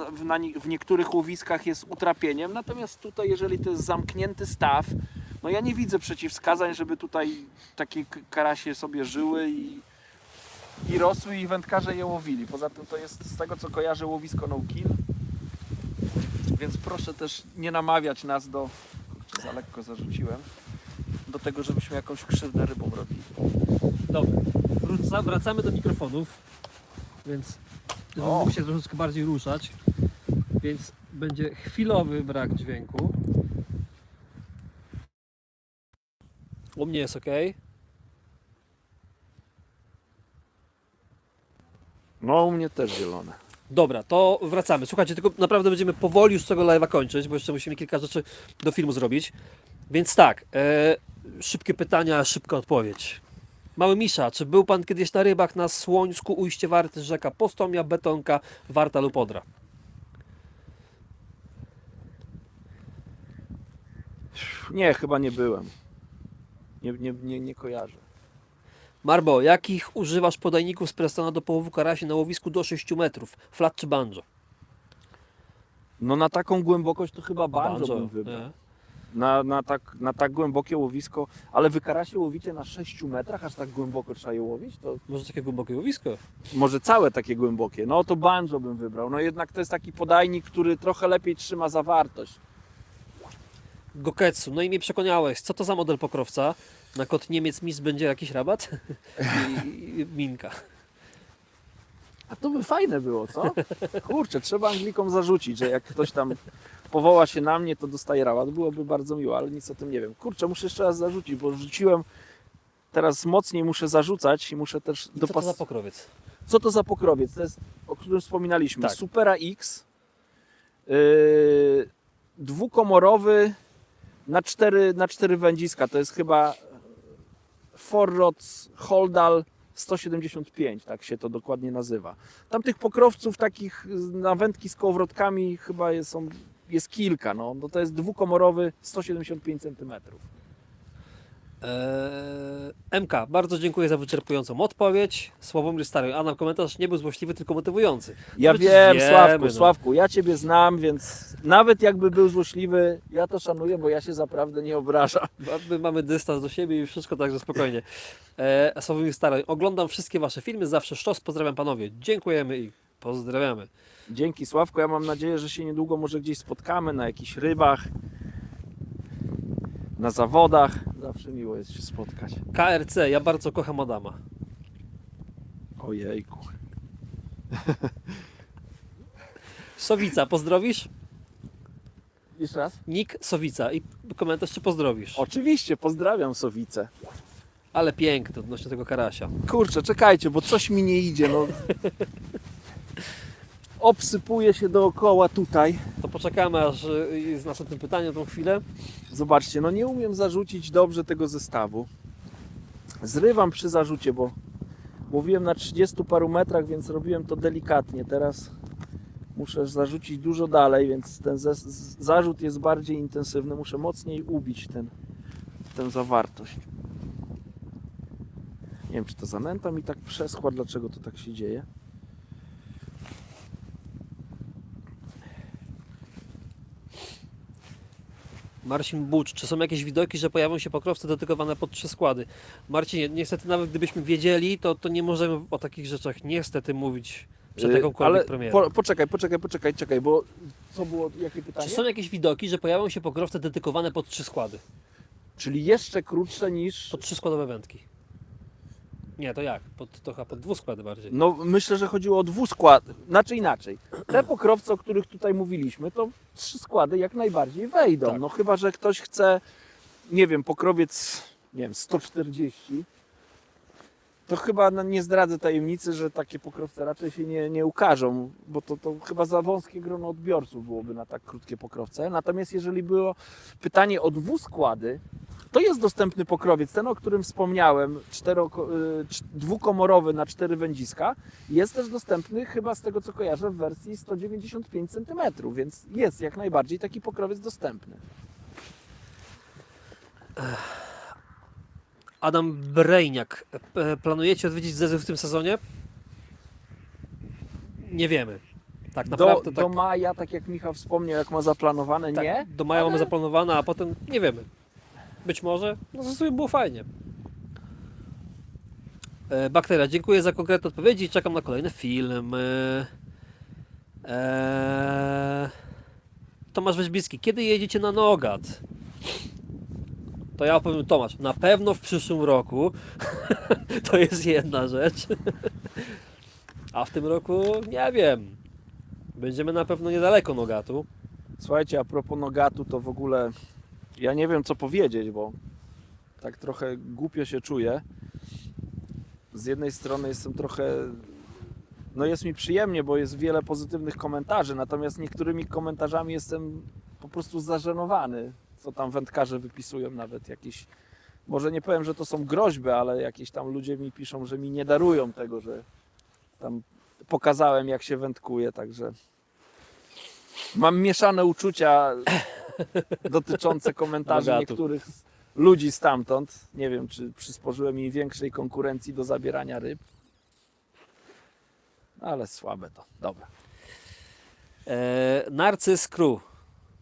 w niektórych łowiskach jest utrapieniem. Natomiast tutaj, jeżeli to jest zamknięty staw, no ja nie widzę przeciwwskazań, żeby tutaj takie karasie sobie żyły i rosły i wędkarze je łowili. Poza tym to jest, z tego co kojarzę, łowisko no kill, więc proszę też nie namawiać nas do, kurczę, za lekko zarzuciłem, do tego, żebyśmy jakąś krzywdę rybom robili. Dobra, wracamy do mikrofonów, więc mógł się troszeczkę bardziej ruszać, więc będzie chwilowy brak dźwięku. U mnie jest ok. No u mnie też zielone. Dobra, to wracamy. Słuchajcie, tylko naprawdę będziemy powoli już tego live'a kończyć, bo jeszcze musimy kilka rzeczy do filmu zrobić. Więc tak, szybkie pytania, szybka odpowiedź. Mały Misza, czy był Pan kiedyś na rybach na Słońsku, Ujście Warty, rzeka Postomia, Betonka, Warta lub Odra? Nie, chyba nie byłem. Nie kojarzę. Marbo, jakich używasz podajników z Prestona do połowu karasi na łowisku do 6 metrów? Flat czy banjo? No na taką głębokość to chyba banjo bym wybrał. nie? Na tak głębokie łowisko, ale wy karasie łowicie na 6 metrach, aż tak głęboko trzeba je łowić? To Może takie głębokie łowisko? może całe takie głębokie. No to banjo bym wybrał. No jednak to jest taki podajnik, który trochę lepiej trzyma zawartość. Goketsu, no i mnie przekonałeś. Co to za model pokrowca? Na kod Niemiec Miss będzie jakiś rabat? I minka. A to by fajne było, co? Kurczę, trzeba Anglikom zarzucić, że jak ktoś tam powoła się na mnie, to dostaje rabat. Byłoby bardzo miło, ale nic o tym nie wiem. Kurczę, muszę jeszcze raz zarzucić, bo rzuciłem, teraz mocniej muszę zarzucać i muszę też Co to za pokrowiec? Co to za pokrowiec? To jest, o którym wspominaliśmy. Tak. Supera X, dwukomorowy na cztery wędziska. To jest chyba Forrods Holdal 175, tak się to dokładnie nazywa. Tam tych pokrowców takich na wędki z kołowrotkami chyba jest kilka. No to jest dwukomorowy 175 cm. MK, bardzo dziękuję za wyczerpującą odpowiedź. Sławomir Stary, a na komentarz nie był złośliwy, tylko motywujący. Ja No wiem, wiemy, Sławku, ja Ciebie znam, więc nawet jakby był złośliwy, ja to szanuję, bo ja się zaprawdę nie obrażam. My mamy dystans do siebie i wszystko, także spokojnie. Sławomir Stary, oglądam wszystkie Wasze filmy, zawsze sztos, pozdrawiam Panowie. Dziękujemy i pozdrawiamy. Dzięki, Sławku, ja mam nadzieję, że się niedługo może gdzieś spotkamy na jakichś rybach. na zawodach. Zawsze miło jest się spotkać. KRC, ja bardzo kocham Adama. Ojejku. Sowica, pozdrowisz? Jeszcze raz? Nick Sowica i komentarz, czy pozdrowisz. Oczywiście, pozdrawiam Sowicę. Ale piękny odnośnie tego karasia. Kurczę, czekajcie, bo coś mi nie idzie. No. Obsypuje się dookoła tutaj. To poczekamy, aż jest następne pytanie, tą chwilę. Zobaczcie, no nie umiem zarzucić dobrze tego zestawu. Zrywam przy zarzucie, bo łowiłem na 30 paru metrach, więc robiłem to delikatnie. Teraz muszę zarzucić dużo dalej, więc ten zarzut jest bardziej intensywny. Muszę mocniej ubić tę zawartość. Nie wiem, czy ta zanęta mi tak przeschła, dlaczego to tak się dzieje. Marcin Bucz, czy są jakieś widoki, że pojawią się pokrowce dedykowane pod 3 składy? Marcinie, niestety nawet gdybyśmy wiedzieli, to nie możemy o takich rzeczach niestety mówić przed jakąkolwiek Ale premierą. poczekaj, bo co było, jakie pytanie? Czy są jakieś widoki, że pojawią się pokrowce dedykowane pod 3 składy? Czyli jeszcze krótsze niż... Pod 3-składowe wędki. Nie, to jak? To chyba pod 2 składy bardziej. No myślę, że chodziło o 2 składy. Inaczej. Te pokrowce, o których tutaj mówiliśmy, to 3 składy jak najbardziej wejdą. Tak. No chyba, że ktoś chce, nie wiem, pokrowiec, nie wiem, 140, to chyba nie zdradzę tajemnicy, że takie pokrowce raczej się nie ukażą, bo to chyba za wąskie grono odbiorców byłoby na tak krótkie pokrowce. Natomiast jeżeli było pytanie o 2 składy, to jest dostępny pokrowiec, ten o którym wspomniałem, dwukomorowy na 4 wędziska, jest też dostępny chyba z tego co kojarzę w wersji 195 cm, więc jest jak najbardziej taki pokrowiec dostępny. Adam Brejniak, planujecie odwiedzić Zezy w tym sezonie? Nie wiemy. Tak naprawdę Do maja, tak jak Michał wspomniał, jak ma zaplanowane, tak, nie. do maja mamy ale- zaplanowane, a potem nie wiemy. Być może, no zresztą było fajnie. Bakteria, dziękuję za konkretne odpowiedzi i czekam na kolejne filmy. Tomasz Weźbicki, kiedy jedziecie na Nogat? To ja opowiem, Tomasz, na pewno w przyszłym roku. To jest jedna rzecz. A w tym roku nie wiem. Będziemy na pewno niedaleko Nogatu. Słuchajcie, a propos Nogatu, to w ogóle ja nie wiem co powiedzieć, bo tak trochę głupio się czuję. Z jednej strony jestem trochę, no jest mi przyjemnie, bo jest wiele pozytywnych komentarzy, natomiast niektórymi komentarzami jestem po prostu zażenowany, co tam wędkarze wypisują, nawet jakieś, może nie powiem, że to są groźby, ale jakieś tam ludzie mi piszą, że mi nie darują tego, że tam pokazałem jak się wędkuje, także mam mieszane uczucia dotyczące komentarzy Nogatu. niektórych ludzi stamtąd. Nie wiem, czy przysporzyłem im większej konkurencji do zabierania ryb. Ale słabe to. Dobra. Narcyz Crew.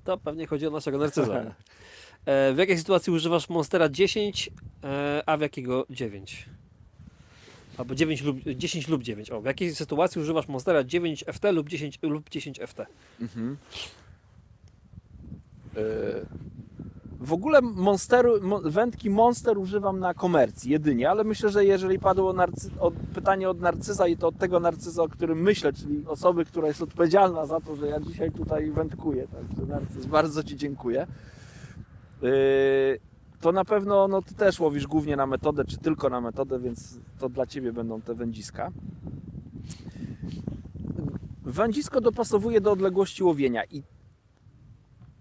To pewnie chodzi o naszego narcyza. W jakiej sytuacji używasz Monstera 10, a w jakiego 9? Albo 10 lub 9. O, w jakiej sytuacji używasz Monstera 9 FT lub 10 FT? W ogóle wędki Monster używam na komercji jedynie, ale myślę, że jeżeli padło pytanie od narcyza i to od tego narcyza, o którym myślę, czyli osoby, która jest odpowiedzialna za to, że ja dzisiaj tutaj wędkuję, także narcyz, bardzo Ci dziękuję. To na pewno no, Ty też łowisz głównie na metodę, czy tylko na metodę, więc to dla Ciebie będą te wędziska. Wędzisko dopasowuje do odległości łowienia i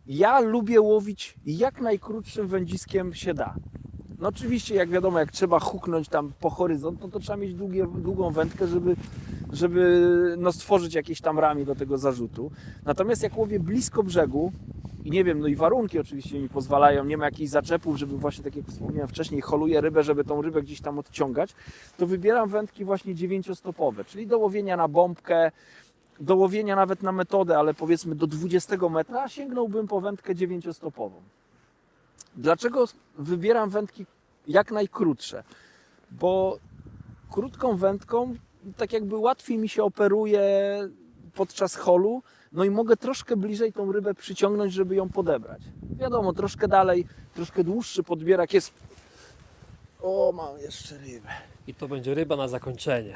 ja lubię łowić jak najkrótszym wędziskiem się da. No oczywiście, jak wiadomo, jak trzeba huknąć tam po horyzont, no to trzeba mieć długą wędkę, żeby no, stworzyć jakieś tam ramię do tego zarzutu. Natomiast jak łowię blisko brzegu i nie wiem, no i warunki oczywiście mi pozwalają, nie ma jakichś zaczepów, żeby właśnie, tak jak wspomniałem wcześniej, holuję rybę, żeby tą rybę gdzieś tam odciągać, to wybieram wędki właśnie 9-stopowe, czyli do łowienia na bombkę, do łowienia nawet na metodę, ale powiedzmy do 20 metra sięgnąłbym po wędkę 9-stopową. Dlaczego wybieram wędki jak najkrótsze? Bo krótką wędką tak jakby łatwiej mi się operuje podczas holu, no i mogę troszkę bliżej tą rybę przyciągnąć, żeby ją podebrać. wiadomo, troszkę dalej, troszkę dłuższy podbierak jest. O, mam jeszcze rybę. I to będzie ryba na zakończenie.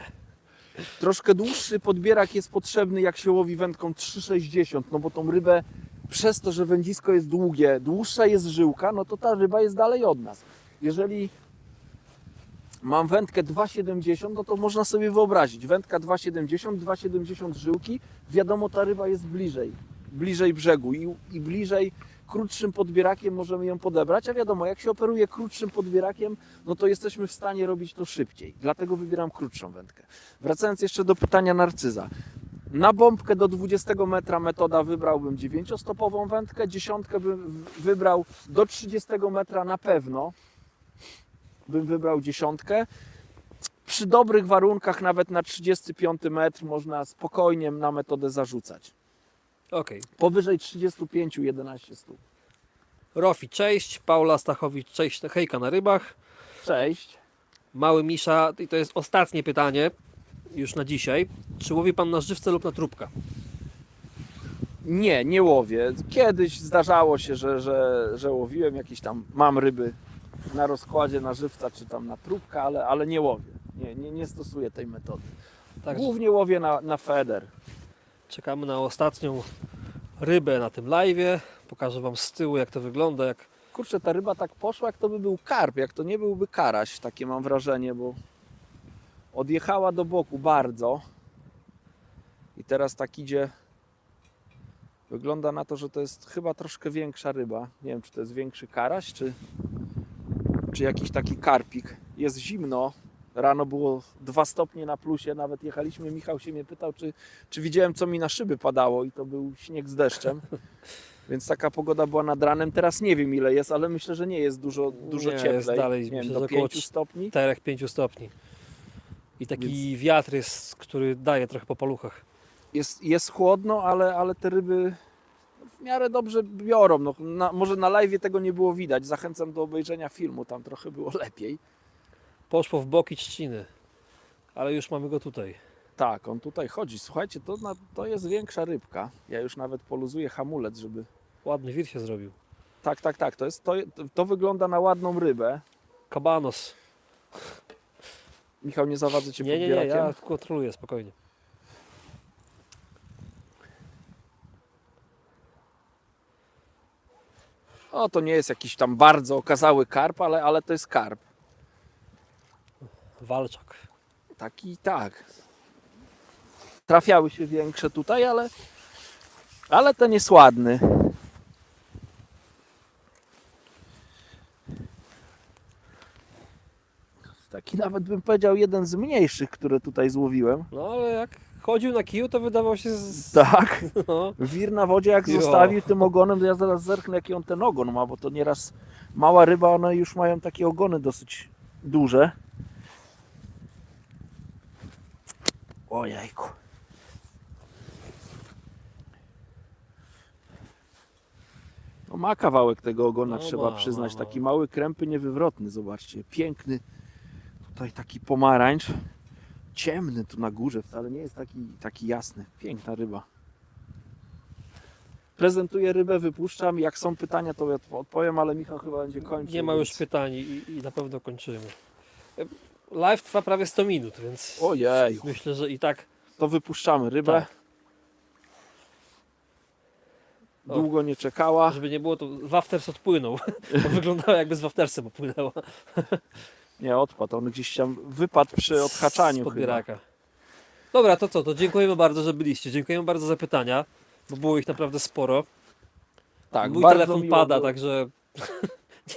Troszkę dłuższy podbierak jest potrzebny, jak się łowi wędką 3,60, no bo tą rybę, przez to, że wędzisko jest długie, dłuższa jest żyłka, no to ta ryba jest dalej od nas. Jeżeli mam wędkę 2,70, no to można sobie wyobrazić, wędka 2,70, 2,70 żyłki, wiadomo, ta ryba jest bliżej brzegu i bliżej, krótszym podbierakiem możemy ją podebrać, a wiadomo, jak się operuje krótszym podbierakiem, no to jesteśmy w stanie robić to szybciej. Dlatego wybieram krótszą wędkę. Wracając jeszcze do pytania Narcyza. Na bombkę do 20 metra metoda wybrałbym 9-stopową wędkę, dziesiątkę bym wybrał do 30 metra na pewno. Bym wybrał dziesiątkę. Przy dobrych warunkach, nawet na 35 metr, można spokojnie na metodę zarzucać. Okej. Powyżej 35, 11 stóp. Rofi, cześć. Paula Stachowicz, cześć. Hejka na rybach. Cześć. Mały Misza, i to jest ostatnie pytanie już na dzisiaj. Czy łowi pan na żywca lub na trubka? Nie łowię. Kiedyś zdarzało się, że łowiłem jakieś tam, mam ryby na rozkładzie, na żywca czy tam na trubka, ale nie łowię. Nie stosuję tej metody. Tak, Głównie łowię na feder. czekamy na ostatnią rybę na tym live'ie. Pokażę wam z tyłu, jak to wygląda. Jak... Kurczę, ta ryba tak poszła, jak to by był karp, jak to nie byłby karaś, takie mam wrażenie, bo odjechała do boku bardzo i teraz tak idzie. Wygląda na to, że to jest chyba troszkę większa ryba. Nie wiem, czy to jest większy karaś, czy jakiś taki karpik. Jest zimno. Rano było 2 stopnie na plusie, nawet jechaliśmy. Michał się mnie pytał, czy widziałem, co mi na szyby padało, i to był śnieg z deszczem. Więc taka pogoda była nad ranem. Teraz nie wiem, ile jest, ale myślę, że nie jest dużo Nie, cieplej. jest dalej, nie wiem, myślę, do że około 5 stopni. 4-5 stopni. I taki wiatr jest, który daje trochę po paluchach. Jest chłodno, ale te ryby w miarę dobrze biorą. No, może na live tego nie było widać. Zachęcam do obejrzenia filmu, tam trochę było lepiej. Poszło w boki trzciny, ale już mamy go tutaj. Tak, on tutaj chodzi. Słuchajcie, to jest większa rybka. Ja już nawet poluzuję hamulec, żeby... Ładny wir się zrobił. Tak. To wygląda na ładną rybę. Kabanos. Michał, nie zawadzę Cię Nie, podbierakiem. ja kontroluję spokojnie. O, to nie jest jakiś tam bardzo okazały karp, ale to jest karp. Walczak. Taki, tak. Trafiały się większe tutaj, ale ten jest ładny. Taki nawet bym powiedział jeden z mniejszych, które tutaj złowiłem. No ale jak chodził na kiju, to wydawał się Tak. No. Wir na wodzie jak Jo. zostawił tym ogonem, to ja zaraz zerknę, jaki on ten ogon ma, bo to nieraz mała ryba, one już mają takie ogony dosyć duże. Ojejku. No ma kawałek tego ogona, No trzeba ma, przyznać. ma. Taki mały, krępy, niewywrotny, zobaczcie. Piękny. Tutaj taki pomarańcz. Ciemny tu na górze, wcale nie jest taki jasny. Piękna ryba. Prezentuję rybę, wypuszczam. Jak są pytania, to ja odpowiem, ale Michał chyba będzie kończył. Nie ma już więc- pytań i na pewno kończymy. Live trwa prawie 100 minut, więc Ojej, myślę, że i tak to wypuszczamy rybę. Tak. O. Długo nie czekała. żeby nie było, to wafters odpłynął. Bo wyglądało, jakby z waftersem opłynęła. Nie, odpadł. On gdzieś tam wypadł przy odhaczaniu Z chyba. podbieraka. Dobra, to co? To dziękujemy bardzo, że byliście. Dziękujemy bardzo za pytania, bo było ich naprawdę sporo. Tak, Mój bardzo telefon miło pada, było. także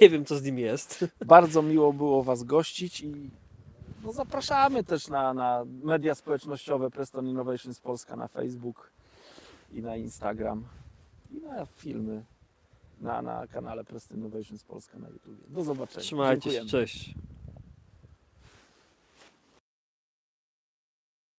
nie wiem, co z nim jest. Bardzo miło było Was gościć i no zapraszamy też na media społecznościowe Preston Innovations Polska na Facebook i na Instagram i na filmy na kanale Preston Innovations Polska na YouTube. Do zobaczenia. Trzymajcie się, Dziękujemy. cześć.